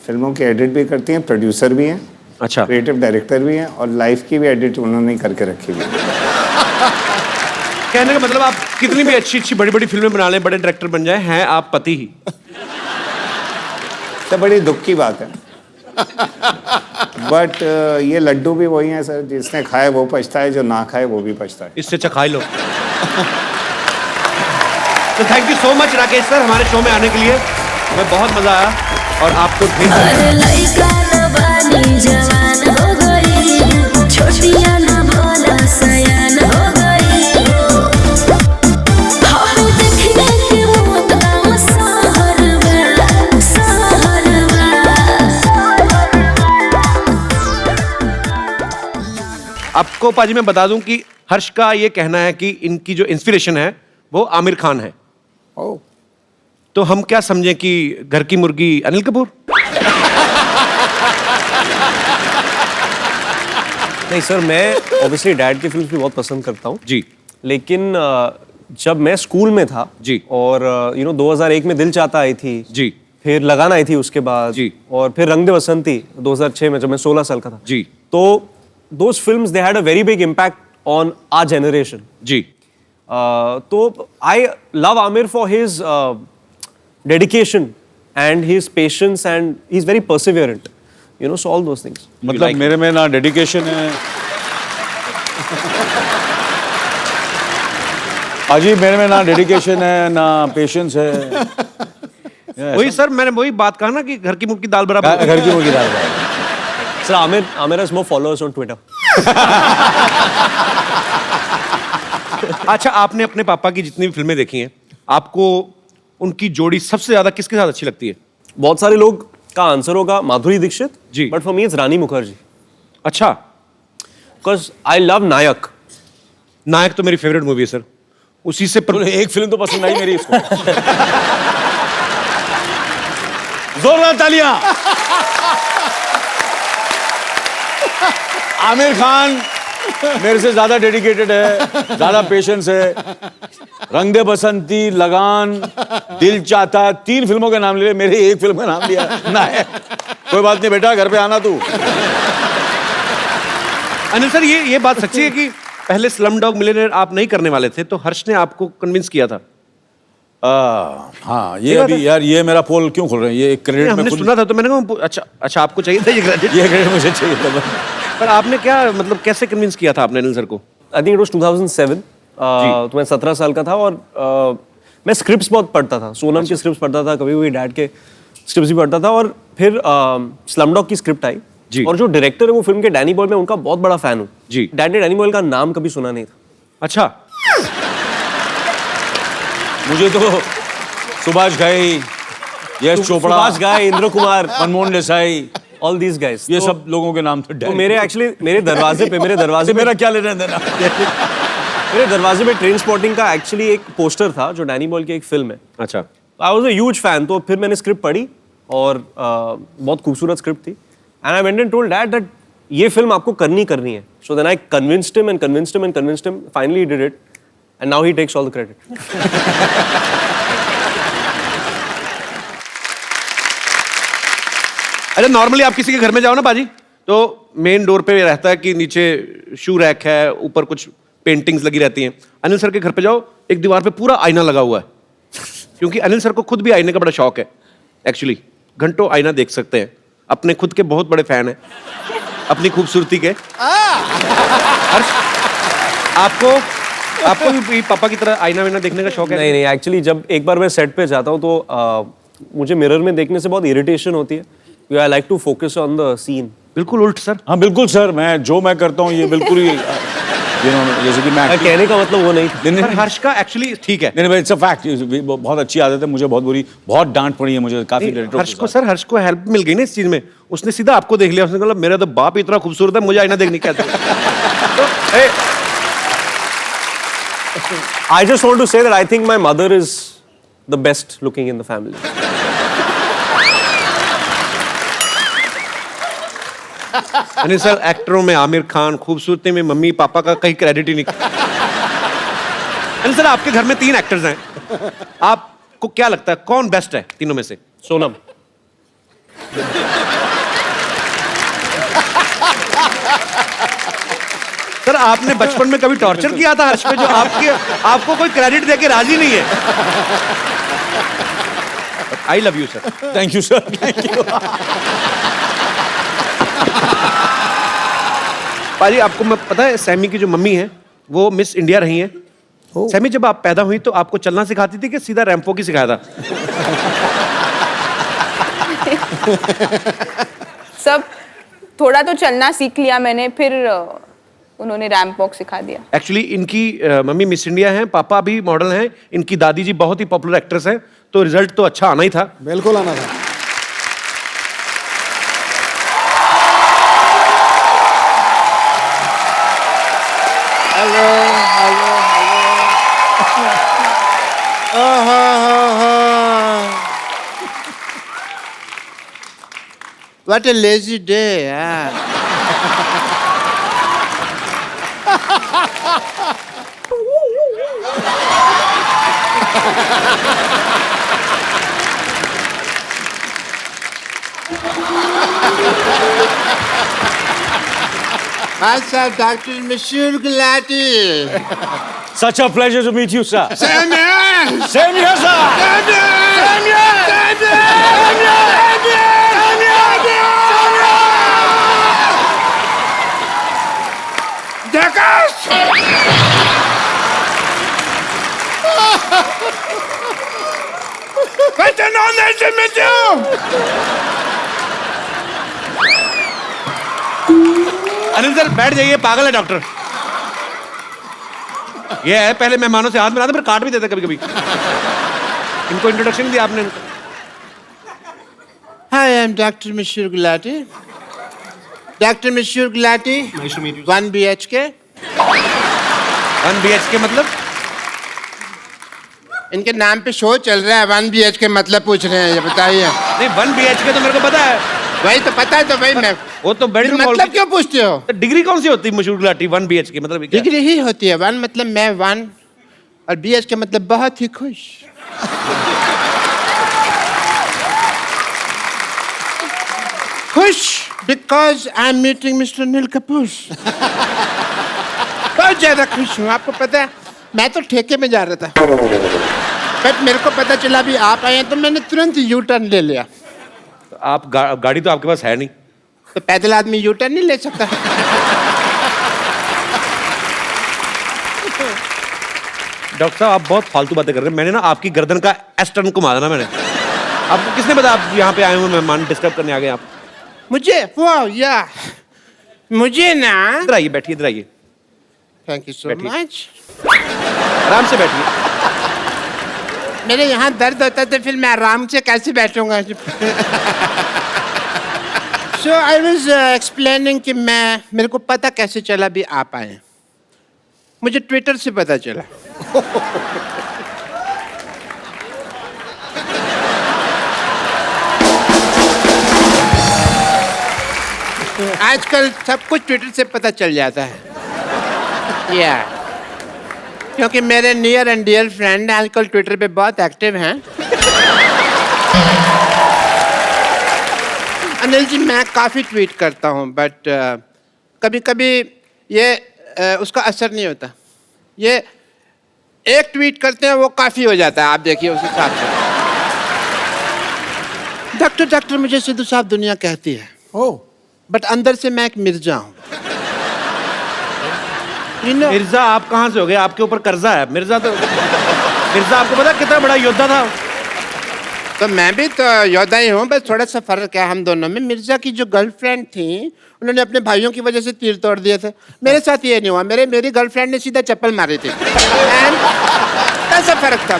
फिल्मों की एडिट भी करती हैं, प्रोड्यूसर भी हैं, अच्छा, क्रिएटिव डायरेक्टर भी हैं, और लाइफ की भी एडिट उन्होंने ही करके रखी हुई है। कहने का मतलब आप कितनी भी अच्छी अच्छी बड़ी बड़ी फिल्में बना लें, बड़े डायरेक्टर बन जाए, हैं आप पति ही। तो बड़ी दुख की बात है। बट ये लड्डू भी वही है सर, जिसने खाए वो पछता है, जो ना खाए वो भी पछता है। इससे अच्छा खाई लो। तो thank you so much Rakesh sir हमारे शो में आने के लिए, हमें बहुत मजा आया। और आपको अरे लइका न बानी जवान हो गई, छोटिया न भोला सयान हो गई। हम देखने के मौत गाँव सहरवा, सहरवा। आपको पाजी मैं बता दूं कि हर्ष का ये कहना है कि इनकी जो इंस्पिरेशन है वो आमिर खान है। तो हम क्या समझें कि घर की मुर्गी अनिल कपूर? नहीं सर, मैं ऑब्वियसली डैड की फिल्म भी बहुत पसंद करता हूँ जी, लेकिन जब मैं स्कूल में था जी, और 2001 में दिल चाहता आई थी जी, फिर लगान आई थी उसके बाद जी। और फिर रंग दे बसंती 2006 में जब मैं 16 साल का था जी। तो those films they had a very big impact on our generation जी। तो I love Aamir for his dedication and his patience and he is very perseverant, you know, so all those things. मतलब मेरे में ना डेडिकेशन है अजीब, मेरे में ना डेडिकेशन है ना पेशेंस है। वही सर, मैंने वही बात कहा ना कि घर की मुर्गी की दाल बराबर। घर की मुर्गी दाल। Sir Aamir has more followers on Twitter. अच्छा, आपने अपने पापा की जितनी भी फिल्में देखी हैं, आपको उनकी जोड़ी सबसे ज्यादा किसके साथ अच्छी लगती है? बहुत सारे लोग का आंसर होगा माधुरी दीक्षित जी। बट फॉर मी इट्स रानी मुखर्जी अच्छा। बिकॉज आई लव नायक। नायक तो मेरी फेवरेट मूवी है सर। उसी से एक फिल्म तो पसंद आई मेरी इसको। जोरदार तालियां। आमिर खान मेरे से ज्यादा डेडिकेटेड है, ज्यादा पेशेंस है। रंग दे बसंती, लगान, दिल चाहता, 3 फिल्मों के नाम ले, मेरे एक फिल्म का नाम लिया नायक। कोई बात नहीं बेटा, घर पे आना तू। अनिल सर, ये बात सच्ची है कि पहले स्लम डॉग मिलियनेयर आप नहीं करने वाले थे, तो हर्ष ने आपको कन्विंस किया था? हाँ, ये अभी यार, ये मेरा पोल क्यों खोल रहे हैं? ये एक क्रेडिट हमने सुना था तो मैंने कहा अच्छा आपको चाहिए था ये क्रेडिट? ये क्रेडिट मुझे चाहिए था। पर आपने क्या, मतलब कैसे कन्विंस किया था आपने अनिल सर को? I think it was 2007। तो मैं 17 साल का था और मैं स्क्रिप्ट्स बहुत पढ़ता था। सोनम की स्क्रिप्ट्स पढ़ता था, कभी कभी डैड के स्क्रिप्ट्स भी पढ़ता था। और फिर स्लमडॉग की स्क्रिप्ट आई जी। और जो डायरेक्टर है वो फिल्म के डैनी बॉयल, मैं उनका बहुत बड़ा फैन हूँ जी। डैड ने डैनी बॉयल का नाम कभी सुना नहीं था। अच्छा। मुझे तो सुभाष घाई, यश चोपड़ा, सुभाष घाई, Indra Kumar, Manmohan Desai, all these guys, ये सब लोगों के नाम थे। तो मेरे दरवाजे पे मेरा क्या लेना देना? मेरे दरवाजे पे ट्रेन स्पॉटिंग का एक्चुअली एक पोस्टर था जो डैनी बॉयल की एक फिल्म है। अच्छा। I was a huge fan. तो फिर मैंने स्क्रिप्ट पढ़ी और बहुत खूबसूरत स्क्रिप्ट थी and I went and told dad that ये फिल्म आपको करनी है। So then I convinced him, finally he did it and now he takes all the credit. अच्छा, नॉर्मली आप किसी के घर में जाओ ना बाजी, तो मेन डोर पे रहता है कि नीचे शू रैक है, ऊपर कुछ पेंटिंग्स लगी रहती हैं। अनिल सर के घर पे जाओ, एक दीवार पे पूरा आईना लगा हुआ है, क्योंकि अनिल सर को खुद भी आईने का बड़ा शौक है। एक्चुअली घंटों आईना देख सकते हैं, अपने खुद के बहुत बड़े फैन हैं अपनी खूबसूरती के। हर्ष, आपको भी पापा की तरह आईना वाईना देखने का शौक है? नहीं, एक्चुअली जब एक बार मैं सेट पे जाता हूँ तो मुझे मिरर में देखने से बहुत इरिटेशन होती है। I like to focus on the scene. बिल्कुल उल्ट सर। हाँ बिल्कुल सर, मैं करता हूँ ये बिल्कुल ही जैसे कि मैं कहने का मतलब वो नहीं था। नहीं, हर्ष का एक्चुअली ठीक है। नहीं, इट्स अ फैक्ट। बहुत अच्छी आदत है, मुझे बहुत डांट पड़ी है मुझे काफी हर्ष को हेल्प मिल गई ना इस चीज में। उसने सीधा आपको देख लिया, उसने कहा मेरा तो बाप इतना खूबसूरत है, मुझे आईना देखने क्या I just want to say that I think my mother is the best looking in the family. Anil sir, एक्टरों में आमिर खान, खूबसूरती में मम्मी पापा का कहीं क्रेडिट ही नहीं। अनिल सर, आपके घर में 3 एक्टर्स हैं, आपको क्या लगता है कौन बेस्ट है तीनों में से? सोनम। सर, आपने बचपन में कभी टॉर्चर किया था हर्ष पे, जो आपको कोई क्रेडिट देके राजी नहीं है? I love you sir. Thank you sir, thank you. पाजी, आपको मैं पता है सैमी की जो मम्मी है वो मिस इंडिया रही हैं। सैमी, जब आप पैदा हुई तो आपको चलना सिखाती थी कि सीधा रैंपो की सिखाया था? सब थोड़ा तो चलना सीख लिया मैंने, फिर उन्होंने रैंप वॉक सिखा दिया। एक्चुअली इनकी मम्मी मिस इंडिया हैं, पापा भी मॉडल हैं, इनकी दादी जी बहुत ही पॉपुलर एक्ट्रेस हैं, तो रिजल्ट तो अच्छा आना ही था। बिल्कुल आना था। Hello hello hello. What a lazy day, अच्छा डॉक्टर मशहूर Gulati Such a pleasure to meet you, sir. Same here. Same here, sir. Same here. Same here. Same here. Same here. Jackass. What's an honor to meet you? Anil sir बैठ जाइए, पागल है doctor. ये है पहले मेहमानों से हाथ मिलाते फिर काट भी देते कभी कभी। इनको इंट्रोडक्शन दिया आपने। Hi, I'm Dr. Mashur Gulati. Dr. Mashur Gulati. Nice to meet you. 1 BHK. 1 BHK मतलब? इनके नाम पे शो चल रहा है, 1 BHK मतलब पूछ रहे हैं, ये बताइए। नहीं 1 BHK तो मेरे को पता है। वही तो पता है, तो वही मैं। वो तो बेडरूम मतलब क्यों पूछते हो? तो डिग्री कौन सी होती है मशहूर गुलाटी 1 BHK मतलब क्या? डिग्री ही होती है, 1 मतलब मैं 1 और BHK मतलब बहुत ही खुश। खुश because I am meeting mister Anil Kapoor. बहुत ज्यादा खुश हूँ। आपको पता है मैं तो ठेके में जा रहा था, बट मेरे को पता चला भी आप आए हैं तो मैंने तुरंत यू टर्न ले लिया। तो आप गाड़ी तो आपके पास है नहीं, तो पैदल आदमी यू टर्न नहीं ले सकता। डॉक्टर साहब आप बहुत फालतू बातें कर रहे हैं। मैंने ना आपकी गर्दन का एस टर्न घुमा देना मैंने। आपको किसने बताया आप यहाँ पे आए हुए मेहमान डिस्टर्ब करने आ गए आप? मुझे वाह या मुझे ना, इधर आइए, बैठिए, इधर आइए, थैंक यू सो बैठिए। मच। आराम से बैठिए। मेरे यहाँ दर्द होता है तो फिर मैं आराम से कैसे बैठूंगा? सो आई वाज एक्सप्लेनिंग कि मेरे को पता कैसे चला भी आप आए हैं। मुझे ट्विटर से पता चला। आजकल सब कुछ ट्विटर से पता चल जाता है। या क्योंकि मेरे नियर एंड डियर फ्रेंड आजकल ट्विटर पे बहुत एक्टिव हैं। अनिल जी मैं काफ़ी ट्वीट करता हूँ, बट कभी कभी ये उसका असर नहीं होता। ये एक ट्वीट करते हैं वो काफ़ी हो जाता है, आप देखिए उस हिसाब से। डॉक्टर मुझे सिद्धू साहब दुनिया कहती है, बट अंदर से मैं एक मिर्जा हूँ। मिर्जा आप कहाँ से हो गए? आपके ऊपर कर्जा है। मिर्जा आपको पता कितना बड़ा योद्धा था? तो मैं भी तो योद्धा ही हूँ, बस थोड़ा सा फर्क है हम दोनों में। मिर्जा की जो गर्लफ्रेंड थी उन्होंने अपने भाइयों की वजह से तीर तोड़ दिए थे। मेरे साथ ये नहीं हुआ, मेरी गर्लफ्रेंड ने सीधा चप्पल मारी थी। ऐसा फर्क था।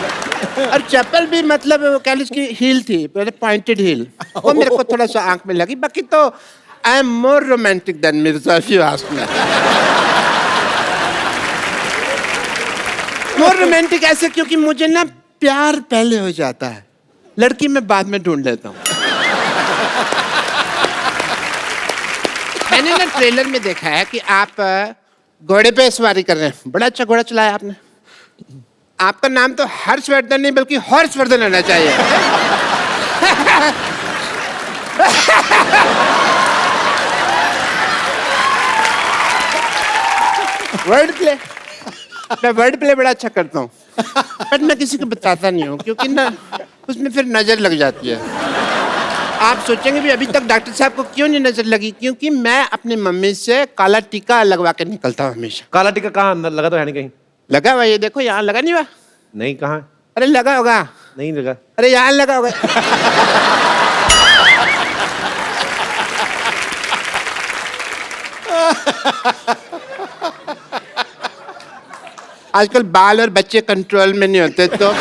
और चप्पल भी मतलब वो कह लीजिए उसकी हील थी, पॉइंटेड हील, वो मेरे को थोड़ा सा आंख में लगी। बाकी तो I am more romantic than Mirza if you ask me. More romantic ऐसे क्योंकि मुझे ना प्यार पहले हो जाता है, लड़की मैं बाद में ढूंढ लेता हूँ। मैंने ना ट्रेलर में देखा है कि आप घोड़े पे सवारी कर रहे हैं। बड़ा अच्छा घोड़ा चलाया आपने। आपका नाम तो हर्षवर्धन नहीं बल्कि हॉर्सवर्धन होना चाहिए। वर्ड प्ले, मैं वर्ड प्ले बड़ा अच्छा करता हूँ, बट मैं किसी को बताता नहीं हूँ क्योंकि ना उसमें फिर नजर लग जाती है। आप सोचेंगे भी अभी तक डॉक्टर साहब को क्यों नहीं नजर लगी? क्योंकि मैं अपनी मम्मी से काला टीका लगवा के निकलता हूँ हमेशा। काला टीका कहाँ? अंदर लगा तो है नहीं कहीं? लगा हुआ, ये देखो यहाँ लगा नहीं हुआ। नहीं, कहाँ? अरे लगा होगा। नहीं लगा। अरे यहाँ लगा होगा। आजकल बाल और बच्चे कंट्रोल में नहीं होते तो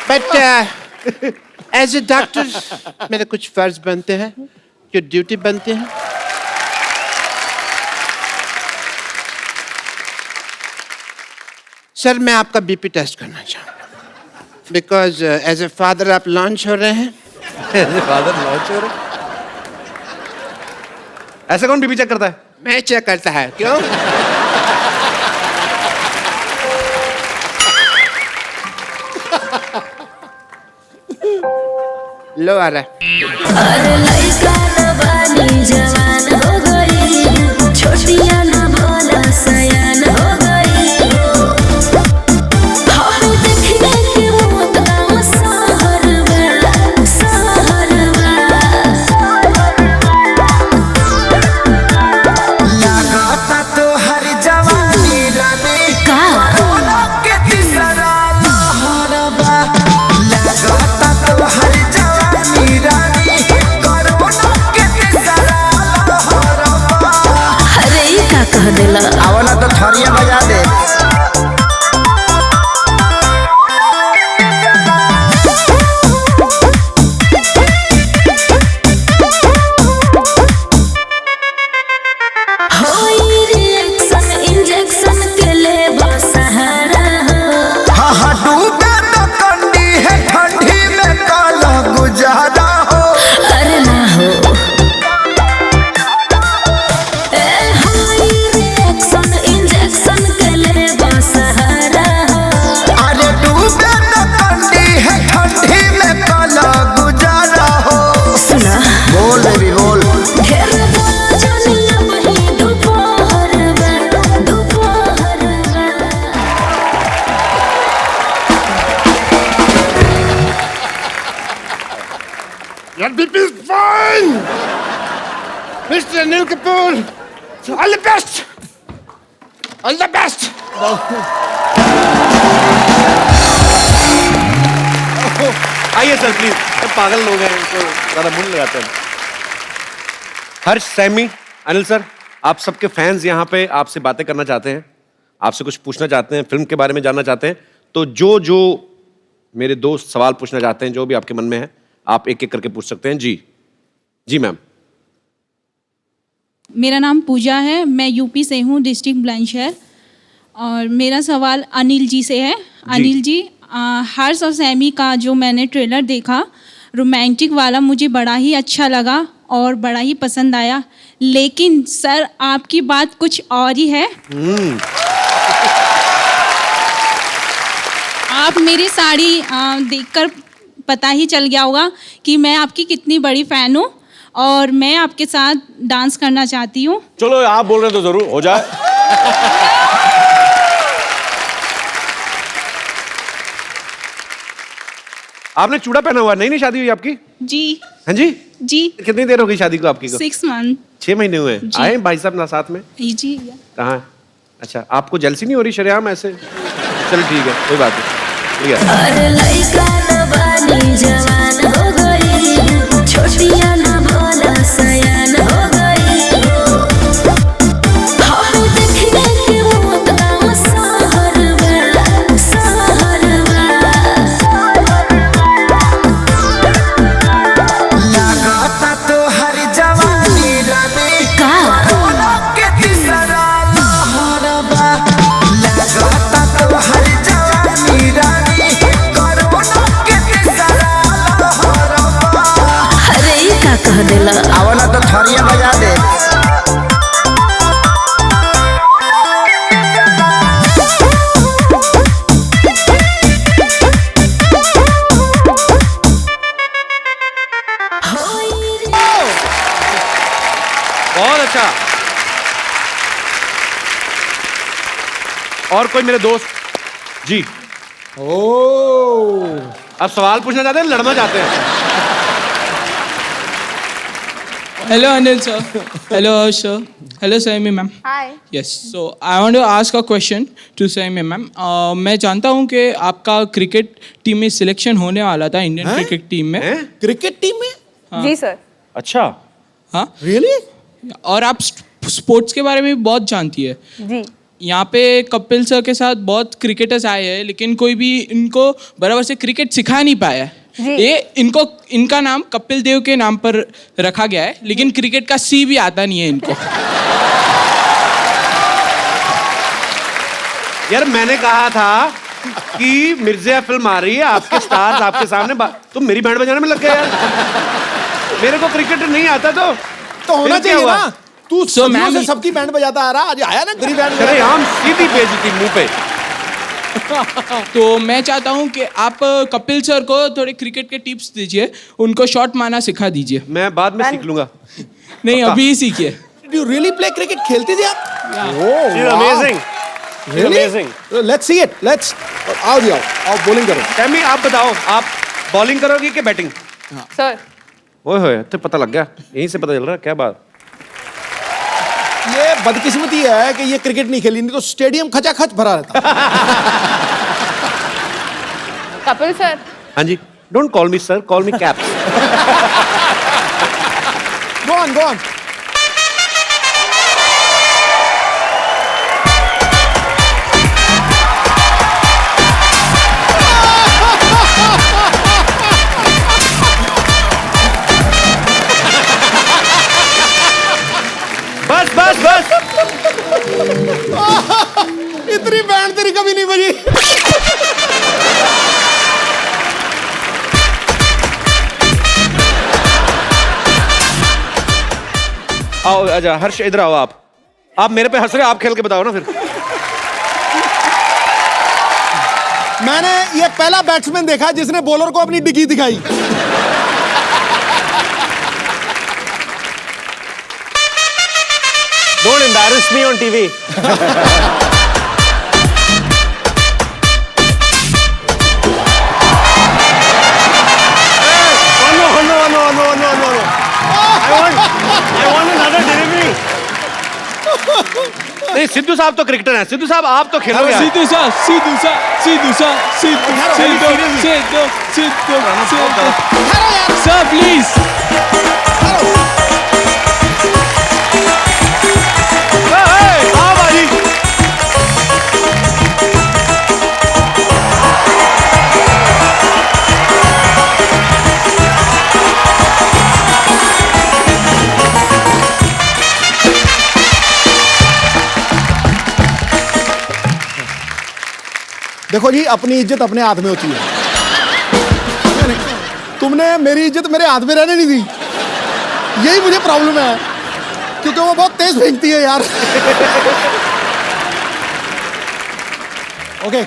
बट एज ए डॉक्टर मेरे कुछ फर्ज बनते हैं, जो ड्यूटी बनते हैं। सर मैं आपका बीपी टेस्ट करना चाहूँ बिकॉज एज ए फादर आप लॉन्च हो रहे हैं। एज ए फादर लॉन्च हो रहे हैं? ऐसे कौन बीपी चेक करता है? मैं चेक करता है। क्यों? लो आ रहा है। अरे लइका न बानी जवान हो गई, छोटिया न भोला सयान हो गई। हम देखने के मौत गाँव सहरवा, सहरवा। लगाता तो हर जवानी रानी का कोरोना के तीसरा लहरबा। लगाता तो हर जवानी रानी कोरोना के तीसरा लहरबा। अरे ई का कह देला? आवला तो थरिया बजा दे। होई रिएक्शन इंजेक्शन के ले सहारा हो। हाँ डूबे तो कंडी है ठंडी में काला गुजारा हो। अरे ना हो। ए होई रिएक्शन इंजेक्शन के ले सहारा हो। अरे डूबे तो कंडी है ठंडी में काला गुजारा हो। सुना बोल बेबी बोल। ढेर जानिया वही दोपहर में, दोपहर में। Your BP is fine! Mr. Anil Kapoor, all the best! All the best! आइए सर प्लीज, पागल लोग हैं, इनको ज्यादा मुंह लगाते हैं। हर्ष, सैमी, अनिल सर, आप सबके फैंस यहाँ पे आपसे बातें करना चाहते हैं, आपसे कुछ पूछना चाहते हैं, फिल्म के बारे में जानना चाहते हैं। तो जो मेरे दोस्त सवाल पूछना चाहते हैं, जो भी आपके मन में है, आप एक एक करके पूछ सकते हैं। जी मैम। मेरा नाम पूजा है, मैं यूपी से हूँ, डिस्ट्रिक्ट बुलंदशहर। और मेरा सवाल अनिल जी से है। अनिल जी, हर्ष और सैमी का जो मैंने ट्रेलर देखा, रोमांटिक वाला, मुझे बड़ा ही अच्छा लगा और बड़ा ही पसंद आया। लेकिन सर, आपकी बात कुछ और ही है। आप मेरी साड़ी देखकर पता ही चल गया होगा कि मैं आपकी कितनी बड़ी फ़ैन हूँ और मैं आपके साथ डांस करना चाहती हूँ। चलो, आप बोल रहे तो जरूर हो जाए। आपने चूड़ा पहना हुआ, नहीं शादी हुई आपकी? जी। हाँ जी जी। कितनी देर हो गई शादी को आपकी को? 6 मंथ। 6 महीने हुए। जी। आए भाई साहब ना साथ में? जी। कहाँ? अच्छा, आपको जेलसी नहीं हो रही शरेआम ऐसे? चलो ठीक है, कोई बात नहीं, ठीक है। अरे लइका न बानी जवान हो गई, छोटिया न भोला सयान हो गई। हम देखने के मौत गाँव सहरवा, सहरवा। लगाता तो हर जवानी रानी का कोरोना के तीसरा लहरबा। लगाता तो हर जवानी रानी कोरोना के तीसरा लहरबा। अरे ई का कह देला? आवला तो थरिया बजा दे। बहुत अच्छा। और कोई मेरे दोस्त? जी। अब सवाल पूछना चाहते हैं, लड़ना चाहते हैं? Hello Anil sir. Hello Harsh sir. Hello Saimi ma'am. Hi. Yes. So I want to ask a question to Saimi ma'am. मैं जानता हूँ कि आपका क्रिकेट टीम में सिलेक्शन होने वाला था, इंडियन क्रिकेट टीम में। क्रिकेट टीम में? जी सर। अच्छा। हाँ। Really? और आप स्पोर्ट्स के बारे में भी बहुत जानती है। जी। यहाँ पे कपिल सर के साथ बहुत क्रिकेटर्स आए हैं, लेकिन कोई भी इनको बराबर से क्रिकेट सिखा नहीं पाया है। ये इनका नाम कपिल देव के नाम पर रखा गया है, लेकिन क्रिकेट का सी भी आता नहीं है इनको। यार मैंने कहा था कि मिर्जा फिल्म आ रही है, आपके स्टार्स आपके सामने, तुम मेरी बैंड बजाने में लग गए यार। मेरे को क्रिकेट नहीं आता तो होना चाहिए ना। तू So, सदियों से सबकी बैंड बजाता आ रहा, आज आया ना तेरी बैंड। अरे हम सीधी बेइज्जती मुंह पे। तो मैं चाहता हूँ कि आप कपिल सर को थोड़े क्रिकेट के टिप्स दीजिए, उनको शॉट मारना सिखा दीजिए। मैं बाद में सीख लूंगा। नहीं, अभी ही सीखिए। Did you really play cricket? खेलते थे आप? She's amazing. She's amazing. Let's see it. Let's. आओ जी आओ, आओ bowling करो। सैमी आप बताओ, आप बॉलिंग करोगे कि बैटिंग? सर ओए होए, तो पता लग गया, यहीं से पता चल रहा है, क्या बात। ये बदकिस्मती है कि ये क्रिकेट नहीं खेली, नहीं तो स्टेडियम खचाखच भरा रहता। कपिल सर, हाँ जी, don't call me sir, call me caps. Go on, go on. बस बस बस। इतनी बैंड तेरी कभी नहीं बजी। आओ आजा, हर्ष इधर आओ। आप मेरे पे हंस रहे हो, आप खेल के बताओ ना फिर। मैंने ये पहला बैट्समैन देखा जिसने बॉलर को अपनी डिग्गी दिखाई। Don't embarrass me on TV. No. I want another delivery. नहीं, सिद्धू साहब तो क्रिकेटर हैं। सिद्धू साहब आप तो खेलोगे। Sidhu sir please. आओ भाई। देखो जी, अपनी इज्जत अपने हाथ में होती है। तुमने मेरी इज्जत मेरे हाथ में रहने नहीं दी, यही मुझे प्रॉब्लम है, क्योंकि वो बहुत तेज फेंकती है यार। Okay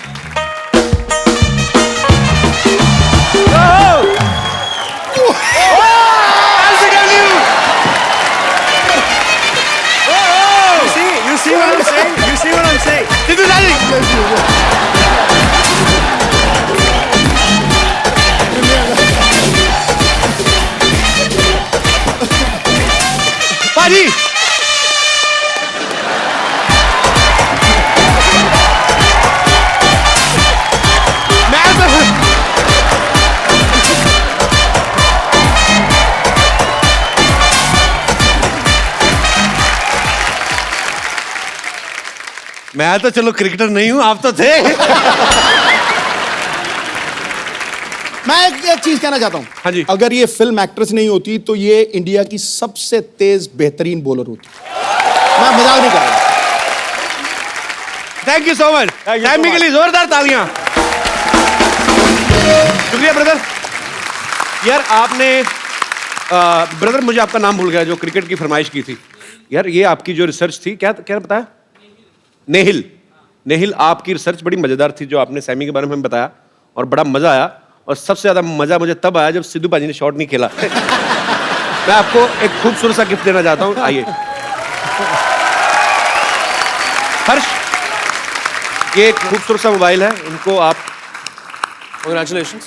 You see what I'm saying? You see what I'm saying? Sidhu साहब पाजी। मैं तो चलो क्रिकेटर नहीं हूं, आप तो थे। मैं एक चीज कहना चाहता हूं। हाँ जी। अगर ये फिल्म एक्ट्रेस नहीं होती तो ये इंडिया की सबसे तेज बेहतरीन बॉलर होती। मैं मजाक नहीं कर रहा। Thank you so much. Saiyami के लिए जोरदार तालियां। शुक्रिया ब्रदर। यार आपने ब्रदर मुझे आपका नाम भूल गया, जो क्रिकेट की फरमाइश की थी। यार ये आपकी जो रिसर्च थी, क्या क्या बताया? नेहिल। नेहिल, आपकी रिसर्च बड़ी मजेदार थी, जो आपने सैमी के बारे में बताया, और बड़ा मजा आया। और सबसे ज्यादा मजा मुझे तब आया जब सिद्धू पाजी ने शॉट नहीं खेला। मैं आपको एक खूबसूरत सा गिफ्ट देना चाहता हूं, आइए। हर्ष, ये एक खूबसूरत सा मोबाइल है, इनको आप। Congratulations.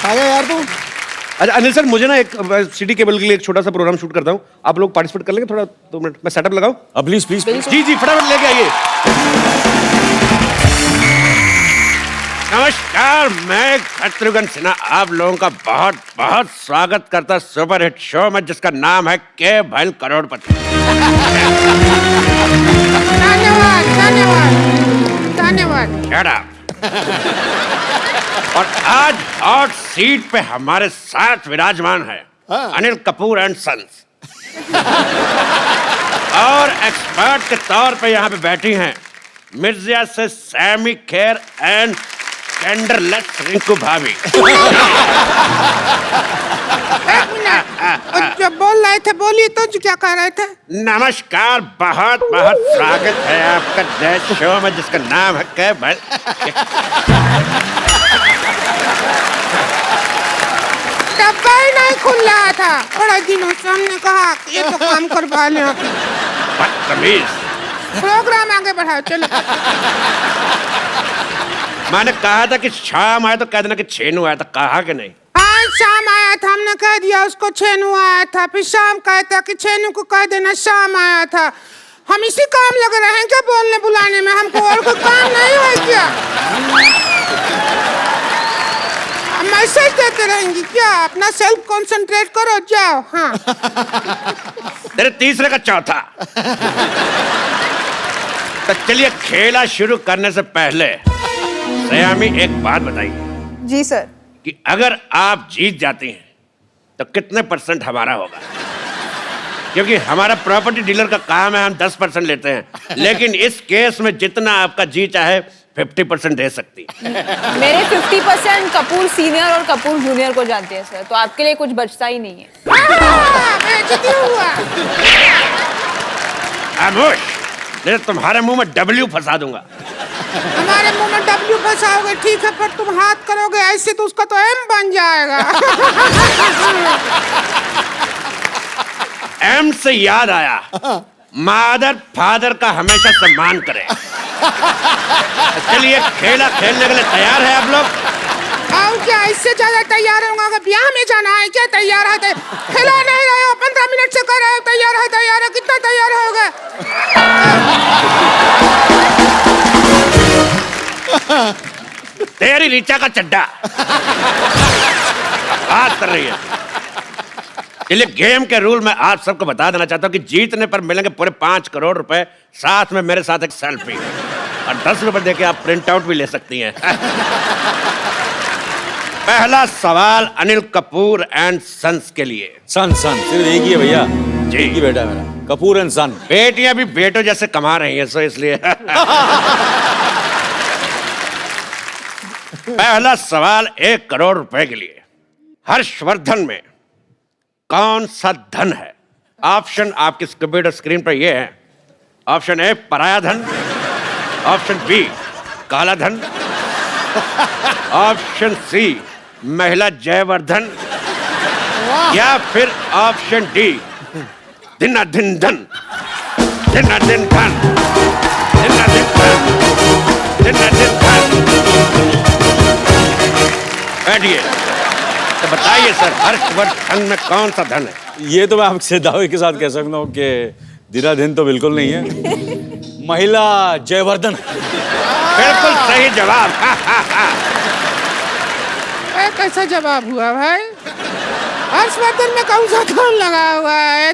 आ गया यार तू। अच्छा अनिल सर, मुझे ना एक सिटी केबल के लिए एक छोटा सा प्रोग्राम शूट करता हूँ, आप लोग पार्टिसिपेट कर लेंगे थोड़ा? 2 मिनट मैं सेटअप लगाऊं? Please please. जी जी, फटाफट लेके आइए। नमस्कार, मैं शत्रुघ्न सिन्हा आप लोगों का बहुत बहुत स्वागत करता सुपर हिट शो में, जिसका नाम है के भैल करोड़पति। धन्यवाद। और आज हॉट सीट पे हमारे साथ विराजमान है अनिल कपूर एंड सन्स। और एक्सपर्ट के तौर पे यहाँ पे बैठी हैं मिर्जिया से सैमी खेर एंड टेंडरलेस रिंकू भाभी। जो बोल रहा है रहे थे? बोलिए तो, क्या कह रहे थे? नमस्कार, बहुत बहुत स्वागत है आपका नए शो में जिसका नाम है केबल। डब्बा ही नहीं खुल रहा था, बड़ा दिनों से हमने कहा ये तो काम करवा लें। बदतमीज। प्रोग्राम आगे बढ़ाओ, चलो। मैंने कहा था कि शाम आया तो कह देना कि छेनू आया था, कहा कि नहीं? हाँ, शाम आया था, हमने कह दिया उसको छेनू आया था, फिर शाम कहता कि छेनू को कह देना शाम आया था। हम इसी काम लगे रहे हैं क्या बोलने बुलाने में? हमको और कोई काम नहीं है क्या? मैसेज देते रहेंगी क्या? अपना सेल्फ कंसंट्रेट करो, जाओ। हाँ। तेरे तीसरे का चौथा। तो चलिए, खेला शुरू करने से पहले सयामी एक बात बताइए। जी सर। कि अगर आप जीत जाती हैं तो कितने % हमारा होगा? क्योंकि हमारा प्रॉपर्टी डीलर का काम है, हम 10% लेते हैं, लेकिन इस केस में जितना आपका जी चाहे 50% दे सकती है। मेरे 50% कपूर सीनियर और कपूर जूनियर को जानते हैं सर, तो आपके लिए कुछ बचता ही नहीं है। खामोश, नहीं तुम्हारे मुंह में W फंसा दूंगा। हमारे मुंह में W फंसाओगे ठीक है, पर तुम हाथ करोगे ऐसे तो उसका तो M बन जाएगा। M से याद आया, मादर फादर का हमेशा सम्मान करें। चलिए, खेला खेलने के लिए तैयार है आप लोग? और क्या इससे ज्यादा तैयार होगा? अगर ब्याह में जाना है क्या? तैयार है? खेला नहीं रहे हो, 15 मिनट से कर रहे हो तैयार है, कितना तैयार होगा? तेरी रीचा का चड्डा बात कर रही है। चलिए, गेम के रूल मैं आप सबको बता देना चाहता हूँ कि जीतने पर मिलेंगे पूरे 5 करोड़ रुपए, साथ में मेरे साथ एक सेल्फी, और 10 रुपए देके आप प्रिंट आउट भी ले सकती हैं। पहला सवाल अनिल कपूर एंड सन्स के लिए। सन सिर्फ एक ही है भैया जी, एक ही बेटा है मेरा, कपूर एंड सन। बेटियां भी बेटों जैसे कमा रही हैं, सो इसलिए। पहला सवाल 1 करोड़ रुपए के लिए। हर्षवर्धन में कौन सा धन है? ऑप्शन आपकी कंप्यूटर स्क्रीन पर ये है। ऑप्शन ए पराया धन, ऑप्शन बी काला धन, ऑप्शन सी महिला जयवर्धन, या फिर ऑप्शन डी दिन धन। बैठिए, तो बताइए सर, हर्षवर्धन में कौन सा धन है? ये तो मैं आपसे दावे के साथ कह सकता हूँ कि दिन तो बिल्कुल नहीं है, महिला जयवर्धन। बिल्कुल सही जवाब। कैसा जवाब हुआ भाई? हर्षवर्धन में कौन सा धन लगा हुआ है?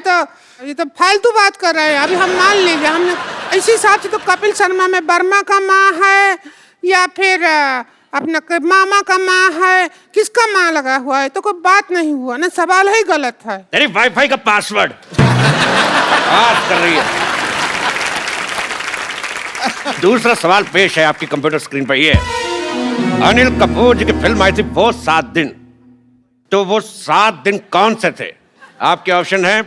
ये तो फालतू बात कर रहे हैं। अभी हम मान लीजिए, हमने इसी हिसाब से तो कपिल शर्मा में वर्मा का माँ है या फिर अपना मामा का माँ है, किसका माँ लगा हुआ है? तो कोई बात नहीं हुआ ना, सवाल ही गलत है। तेरी वाईफाई का पासवर्ड बात कर रही है। दूसरा सवाल पेश है आपकी कंप्यूटर स्क्रीन पर। ये अनिल कपूर जी की फिल्म आई थी वो 7 दिन, तो वो 7 दिन कौन से थे? आपके ऑप्शन है,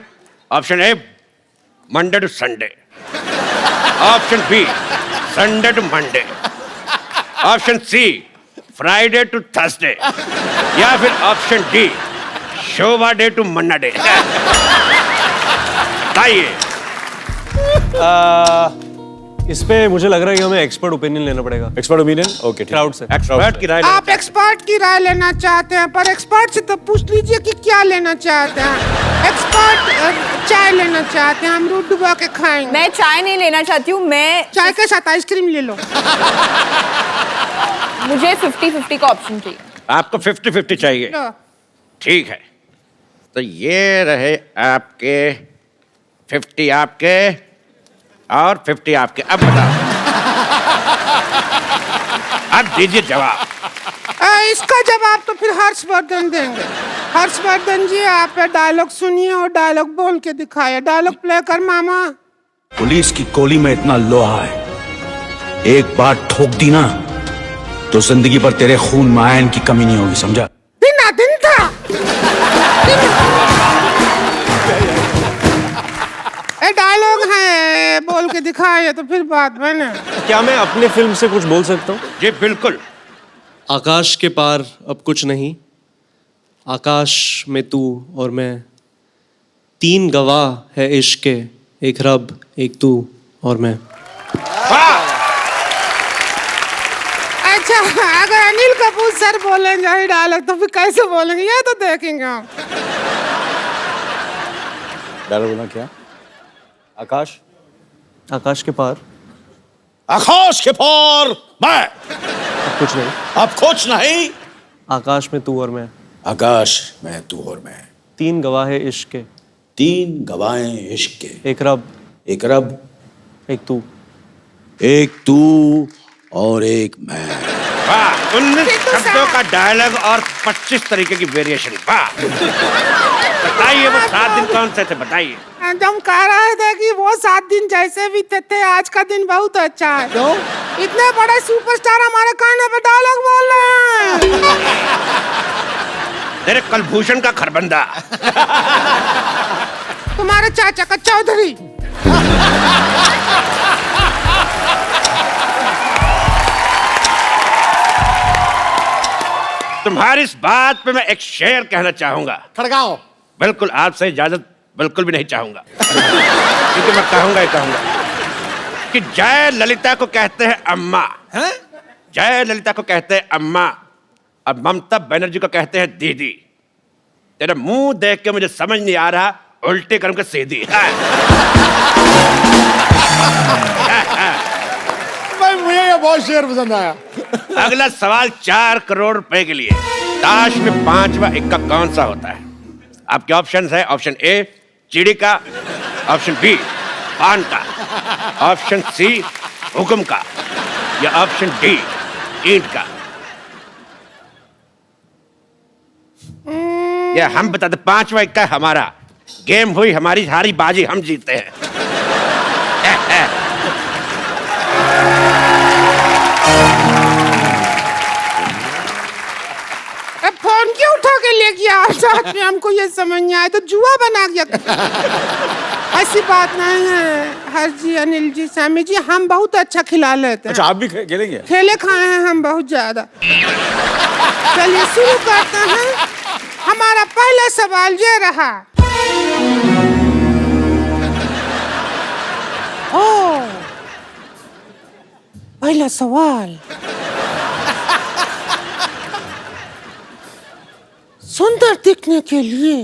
option A Monday to Sunday, option B Sunday to Monday, option C Friday to Thursday, या फिर option D Shobha De to Manna De. बताइए। इस पे मुझे लग रहा है कि हमें एक्सपर्ट ओपिनियन लेना पड़ेगा। Expert opinion? ओके, क्राउड से। एक्सपर्ट की राय। आप एक्सपर्ट की राय लेना चाहते हैं, पर एक्सपर्ट से तो पूछ लीजिए कि क्या लेना चाहते हैं। एक्सपर्ट चाय लेना चाहते हैं, हम दूध डुबा के खाएंगे। मैं चाय नहीं लेना चाहती हूँ, मैं चाय के साथ आइसक्रीम ले लो। मुझे 50-50 का ऑप्शन चाहिए। आपको 50-50 चाहिए? ठीक है, तो ये रहे आपके 50 आपके और 50 आपके। अब बताओ, अब दीजिए जवाब। इसका जवाब तो फिर हर्षवर्धन देंगे। हर्षवर्धन जी, आप डायलॉग सुनिए और डायलॉग बोल के दिखाइए। डायलॉग प्ले कर मामा। पुलिस की गोली में इतना लोहा है, एक बार ठोक दी ना तो जिंदगी भर तेरे खून में आयरन की कमी नहीं होगी, समझा? दिन था। बोल के दिखाए तो फिर बात बने। क्या मैं अपने फिल्म से कुछ बोल सकता हूँ? जी बिल्कुल। आकाश के पार अब कुछ नहीं, आकाश में तू और मैं, 3 गवाह है इश्क के, एक रब, एक तू और मैं। अच्छा, अगर अनिल कपूर सर बोलेंगे यही डायलॉग तो फिर कैसे बोलेंगे ये तो देखेंगे हम। डायलॉग बोलना क्या? आकाश, आकाश के पार आकाश के पार मैं, अब कुछ नहीं, अब कुछ नहीं, आकाश में तू और मैं, आकाश में तू और मैं, 3 गवाह है इश्क के, 3 गवाहें इश्क के, एक रब, एक रब, एक तू, एक तू और एक मैं। वाह, 19 शब्दों का डायलॉग और 25 तरीके की वेरिएशन। वाह, बताइए वो 7 दिन कौन से थे, बताइए। हम कह रहे थे कि वो 7 दिन जैसे भी थे आज का दिन बहुत अच्छा है। क्यों? इतने बड़े सुपरस्टार हमारे कान पे डायलॉग बोल रहे हैं। तेरे कलभूषण का खरबंदा। तुम्हारे चाचा का चौधरी। तुम्हारी इस बात पे मैं एक शेर कहना चाहूंगा। खड़गाओ। बिल्कुल, आपसे इजाजत बिल्कुल भी नहीं चाहूंगा, क्योंकि मैं कहूंगा ही कहूंगा कि जय ललिता को कहते हैं अम्मा, जय ललिता को कहते हैं अम्मा, और ममता बनर्जी को कहते हैं दीदी। तेरा मुंह देख के मुझे समझ नहीं आ रहा, उल्टे कर्म के सीधी। भाई मुझे ये बहुत शेर पसंद आया। अगला सवाल 4 करोड़ रुपए के लिए। ताश में 5वां इक्का कौन सा होता है? आपके ऑप्शंस है, ऑप्शन ए चिड़ी का, ऑप्शन बी पान का, ऑप्शन सी हुक्म का, या ऑप्शन डी ईंट का। ये हम बताते, 5वां इक्का हमारा, गेम हुई हमारी, हारी बाजी हम जीते हैं। फोन क्यों उठा के ले गया साथ में? हमको ये समझ नहीं आया, तो जुआ बना गया। ऐसी बात नहीं है हर जी, अनिल जी, सामी जी, हम बहुत अच्छा खिला लेते हैं। अच्छा, आप भी खेलेंगे? खेले खाए हैं हम बहुत ज्यादा। चलिए शुरू करते हैं। हमारा पहला सवाल ये रहा। ओ, पहला सवाल, सुंदर दिखने के लिए,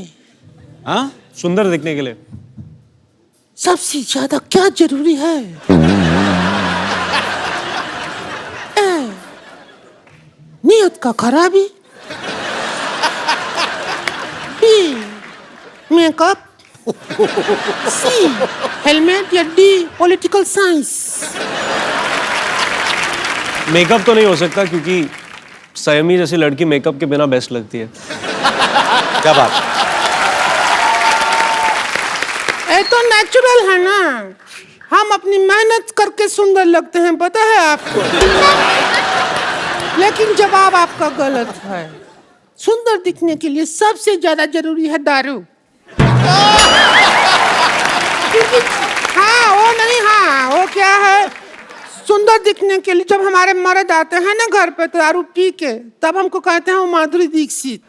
हाँ, सुंदर दिखने के लिए सबसे ज्यादा क्या जरूरी है? ए, नियत का खराबी, बी मेकअप, सी हेलमेट, या डी पॉलिटिकल साइंस। मेकअप तो नहीं हो सकता, क्योंकि सयमी जैसी लड़की मेकअप के बिना बेस्ट लगती है। क्या बात? ये तो नेचुरल है ना, हम अपनी मेहनत करके सुंदर लगते हैं, पता है आपको। लेकिन जवाब आपका गलत है। सुंदर दिखने के लिए सबसे ज्यादा जरूरी है दारू। हाँ वो नहीं, हाँ वो क्या है, सुंदर दिखने के लिए जब हमारे मर्द आते हैं ना घर पे दारू पी के, तब हमको कहते हैं वो माधुरी दीक्षित।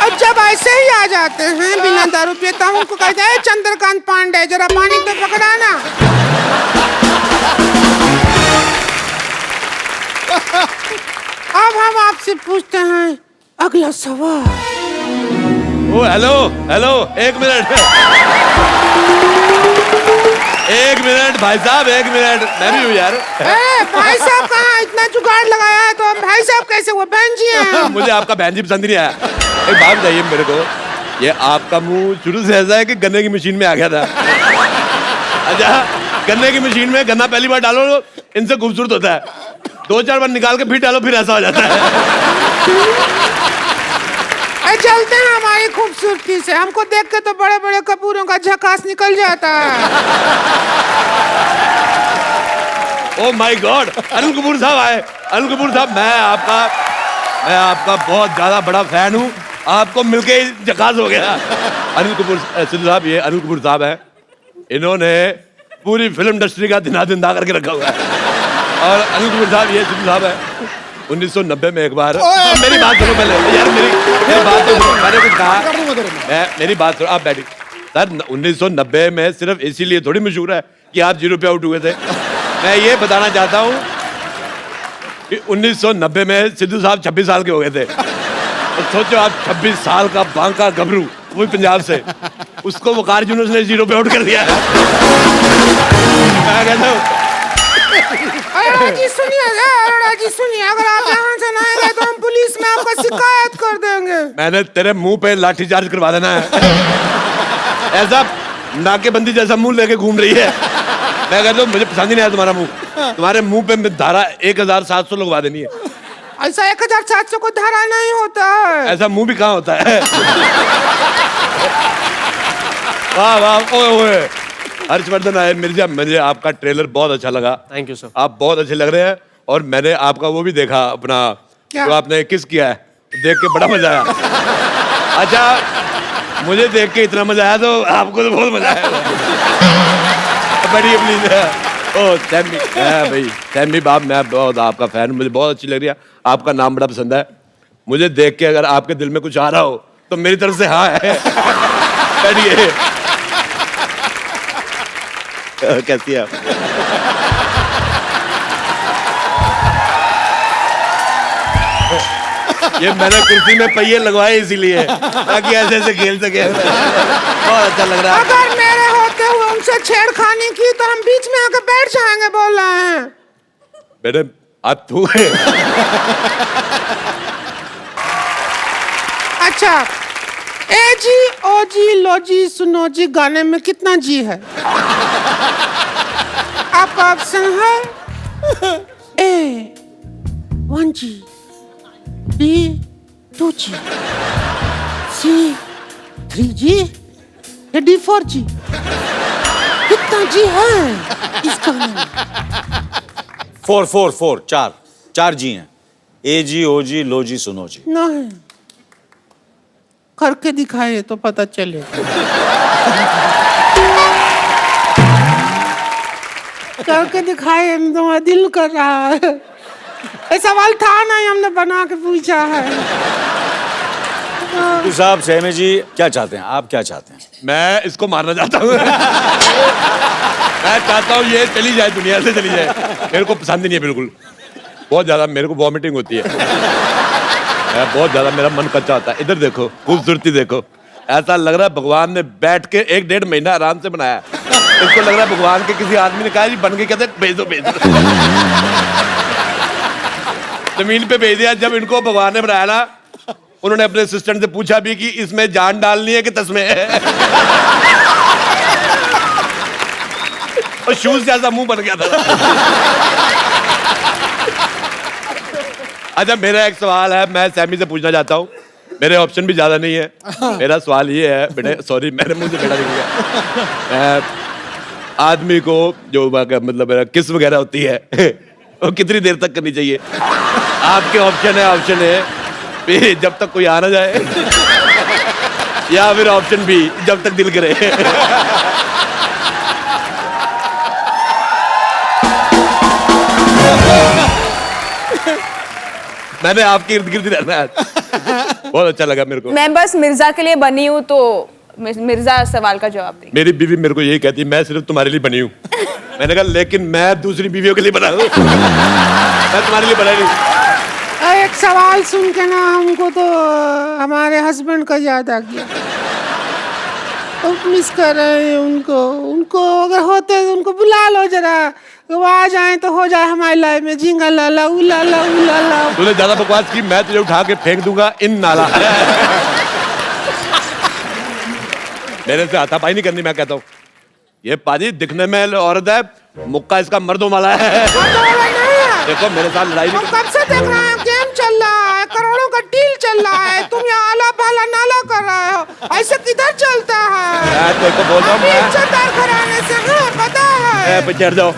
और जब ऐसे ही आ जाते हैं बिना दारू पिए, तब हमको कहते हैं चंद्रकांत पांडे, जरा पानी तो पकड़ाना। अब हम आपसे पूछते हैं अगला सवाल। ओ हेलो हेलो, एक मिनट, एक मिनट भाई साहब, एक मिनट, मैं भी हूँ यार। भाई साहब कहाँ, इतना जुगाड़ लगाया है तो हम भाई साहब कैसे हुए? बहन जी हैं। मुझे आपका बहन जी पसंद नहीं आया। एक बात बताइए मेरे को, ये आपका मुंह शुरू से ऐसा है कि गन्ने की मशीन में आ गया था? अच्छा, गन्ने की मशीन में गन्ना पहली बार डालो इनसे खूबसूरत होता है, 2-4 बार निकाल के फिर डालो फिर ऐसा हो जाता है। चलते हैं हमारी खूबसूरती से, हमको देख के तो बड़े बड़े कपूरों का झकास निकल जाता है। Oh my God, Anil Kapoor साहब आए। अनिल कपूर साहब, मैं आपका बहुत ज्यादा बड़ा फैन हूँ, आपको मिलके ही झकास हो गया। अनिल कपूर सिद्धू साहब, ये अनिल कपूर साहब है, इन्होंने पूरी फिल्म इंडस्ट्री का दिना जिंदा करके रखा हुआ है। और अनिल कपूर साहब, ये सिद्धू साहब है, 1990 में एक बार, मेरी बात सुनो पहले यार, मेरी बात तो सुनो, मैंने कुछ कहा, मेरी बात सुनो, आप बैठिए सर। 1990 में सिर्फ इसीलिए थोड़ी मशहूर है कि आप 0 पे आउट हुए थे। मैं ये बताना चाहता हूँ कि 1990 में सिद्धू साहब 26 साल के हो गए थे। तो सोचो आप 26 साल का बांका गबरू, वो भी पंजाब से, उसको वकार यूनुस ने 0 पे आउट कर दिया। मैं कहता हूँ अरोड़ा जी सुनिए, अगर आप यहाँ से ना आएंगे तो हम पुलिस में आपको शिकायत कर देंगे। मैंने तेरे मुंह पे लाठीचार्ज करवा देना है। ऐसा नाकेबंदी जैसा मुंह लेके घूम रही है। मैं कहता हूँ मुझे पसंद ही नहीं आया तुम्हारा मुंह। तुम्हारे मुंह पे धारा 1700 लगवा देनी है। ऐसा 1700 को धारा नहीं होता है। ऐसा मुंह भी कहाँ होता है। वाह वाह, ओए ओए, हर्षवर्धन आए मिर्जा, मुझे आपका ट्रेलर बहुत अच्छा लगा। Thank you sir. आप बहुत अच्छे लग रहे हैं। और मैंने आपका वो भी देखा अपना, जो आपने किस किया है, देख के बड़ा मजा आया। अच्छा, मुझे देख के इतना मजा आया तो आपको तो बहुत मजा आया। बड़ी प्लीज है। ओ सैमी, भाई सैमी बाप, मैं बहुत आपका फैन, मुझे बहुत अच्छी लग रही है। आपका नाम बड़ा पसंद है मुझे। देख के अगर आपके दिल में कुछ आ रहा हो तो मेरी तरफ से हाँ है। बैठिए। कैसी है आप? ये मैंने कुर्सी में पहिए लगवाए इसीलिए, ताकि ऐसे ऐसे खेल सके। बहुत अच्छा लग रहा है। अगर मेरे होते हुए उनसे छेड़खानी की तो हम बीच में आके बैठ जाएंगे, बोल रहे हैं। बेटे आप तू है। अच्छा, ए जी ओ जी लो जी सुनो जी गाने में कितना जी है? आपका ऑप्शन है ए 1G, B 2G, C 3G या D 4G? कितना जी है इस गाने में? 4 4 जी हैं। ए जी, ओ जी, लो जी, सुनो जी। नहीं, करके दिखाए तो पता चले। करके दिखाए तो दिल कर रहा है। ये सवाल था नहीं, हमने बना के पूछा है। तो साहब, सहमी जी क्या चाहते हैं? आप क्या चाहते हैं? मैं इसको मारना चाहता हूँ। मैं चाहता हूँ ये चली जाए, दुनिया से चली जाए। मेरे को पसंद ही नहीं है बिल्कुल। बहुत ज्यादा मेरे को वॉमिटिंग होती है। बहुत ज्यादा मेरा मन कच्चा होता है। इधर देखो, खूबसूरती देखो, ऐसा लग रहा है भगवान ने बैठ के 1-1.5 महीना आराम से बनाया। इसको लग रहा है भगवान के किसी आदमी ने कहा जी बन के, कहते भेज दो भेज दो। जमीन पे भेज दिया। जब इनको भगवान ने बनाया ना, उन्होंने अपने असिस्टेंट से पूछा भी कि इसमें जान डालनी है कि तस्में है। और शूज जैसा मुंह बन गया था। अच्छा, मेरा एक सवाल है, मैं सैमी से पूछना चाहता हूँ। मेरे ऑप्शन भी ज्यादा नहीं है। मेरा सवाल ये है बेटे, सॉरी मेरे मुंह से बेटा निकल गया। आदमी को जो मतलब किस वगैरह होती है वो कितनी देर तक करनी चाहिए? आपके ऑप्शन है जब तक कोई आ ना जाए, या फिर ऑप्शन बी जब तक दिल करे। मैंने आपके इर्द गिर्द रहना है। बहुत अच्छा लगा मेरे को। मैं बस मिर्जा के लिए बनी हूँ, तो मिर्जा सवाल का जवाब दें। मेरी बीवी मेरे को यही कहती है, मैं सिर्फ तुम्हारे लिए बनी हूँ। मैंने कहा लेकिन मैं दूसरी बीवियों के लिए बना हूँ। मैं तुम्हारे लिए बना नहीं। एक सवाल सुन के ना हमको तो हमारे हस्बैंड का याद आ गया। तो मिस कर रहे हैं उनको अगर होते तो उनको बुला लो जरा, वो आ जाए तो हो जाए हमारी लाइफ में झिंगा लाला उलाला उलाला। तूने ज्यादा बकवास की, मैं तुझे उठा के फेंक दूंगा इन नाला। मेरे से हाथापाई नहीं करनी। मैं कहता हूँ ये पाजी दिखने में औरत है, मुक्का इसका मर्दों वाला है। देखो मेरे साथ लड़ाई नहीं। कब से देख रहे हैं, गेम चल रहा है, करोड़ों का डील चल रहा है, तुम यहाँ आला पाला नाला कर रहे हो। ऐसे किधर चलता है? मैं तेरे को बोल रहा हूँ, इज्जतदार घराने से है, पता है। चढ़ जाओ,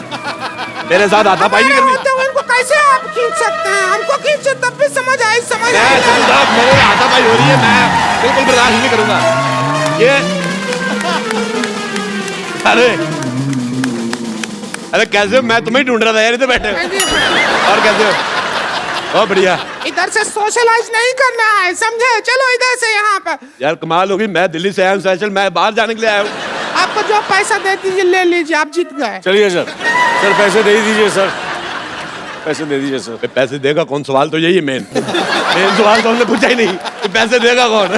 मेरे साथ हाथापाई नहीं करनी। तो उनको कैसे आप खींच सकते हैं? हमको खींच मुझे तब भी समझ आई मेरे हाथापाई हो रही है, मैं बिल्कुल बर्दाश्त नहीं करूंगा ये। अरे कैसे हो? मैं तुम्हें ढूंढ रहा था यार, इधर बैठे और कैसे हो? बहुत बढ़िया। इधर से सोशलाइज नहीं करना है, समझे? चलो इधर से यहाँ पर। यार कमाल होगी, मैं दिल्ली से आया हूँ स्पेशल, मैं बाहर जाने के लिए आया हूँ। आपको जो पैसा दे दीजिए, ले लीजिए, आप जीत गए। चलिए सर पैसे दे दीजिए सर, पैसे दे दीजिए सर। पैसे देगा कौन? सवाल तो यही है मेन सवाल तो हमने पूछा ही नहीं कि पैसे देगा कौन।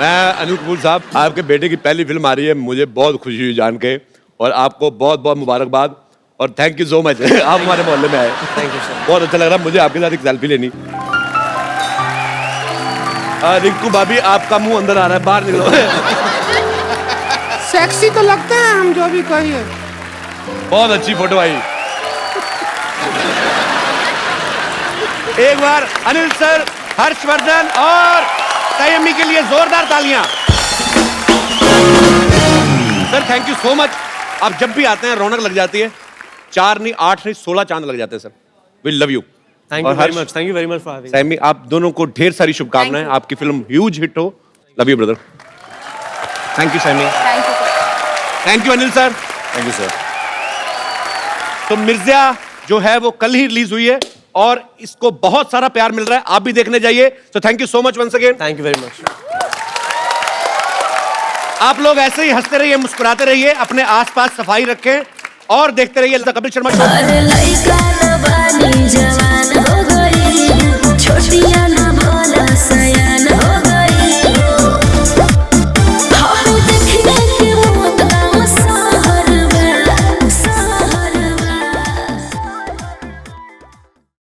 मैं अनिल कपूर साहब, आपके बेटे की पहली फिल्म आ रही है, मुझे बहुत खुशी हुई जान के, और आपको बहुत बहुत मुबारकबाद और थैंक यू सो मच। आप हमारे मोहल्ले में आए, थैंक यू सर। बहुत अच्छा लग रहा मुझे आपके साथ एक सेल्फी लेनी। रिंकू भाभी, आपका मुंह अंदर आ रहा है, बाहर निकलो। सेक्सी तो लगते हैं हम, जो भी कहिए। बहुत अच्छी फोटो आई। एक बार अनिल सर, हर्षवर्धन और संयमी के लिए जोरदार तालियां। Sir thank you so much. आप जब भी आते हैं रौनक लग जाती है। 4 नहीं 8 नहीं 16 चांद लग जाते हैं sir. We love you. Thank you very much, thank you very much for having. Saiyami, आप दोनों को ढेर सारी शुभकामनाएं, आपकी फिल्म ह्यूज हिट हो। Love you brother. Thank you Saiyami. Thank you Anil sir. Thank you sir. तो मिर्जा जो है वो कल ही रिलीज हुई है और इसको बहुत सारा प्यार मिल रहा है, आप भी देखने जाइए। तो thank you so much once again. Thank you very much. आप लोग ऐसे ही हंसते रहिए, मुस्कुराते रहिए, अपने आसपास सफाई रखें और देखते रहिए द कपिल शर्मा शो।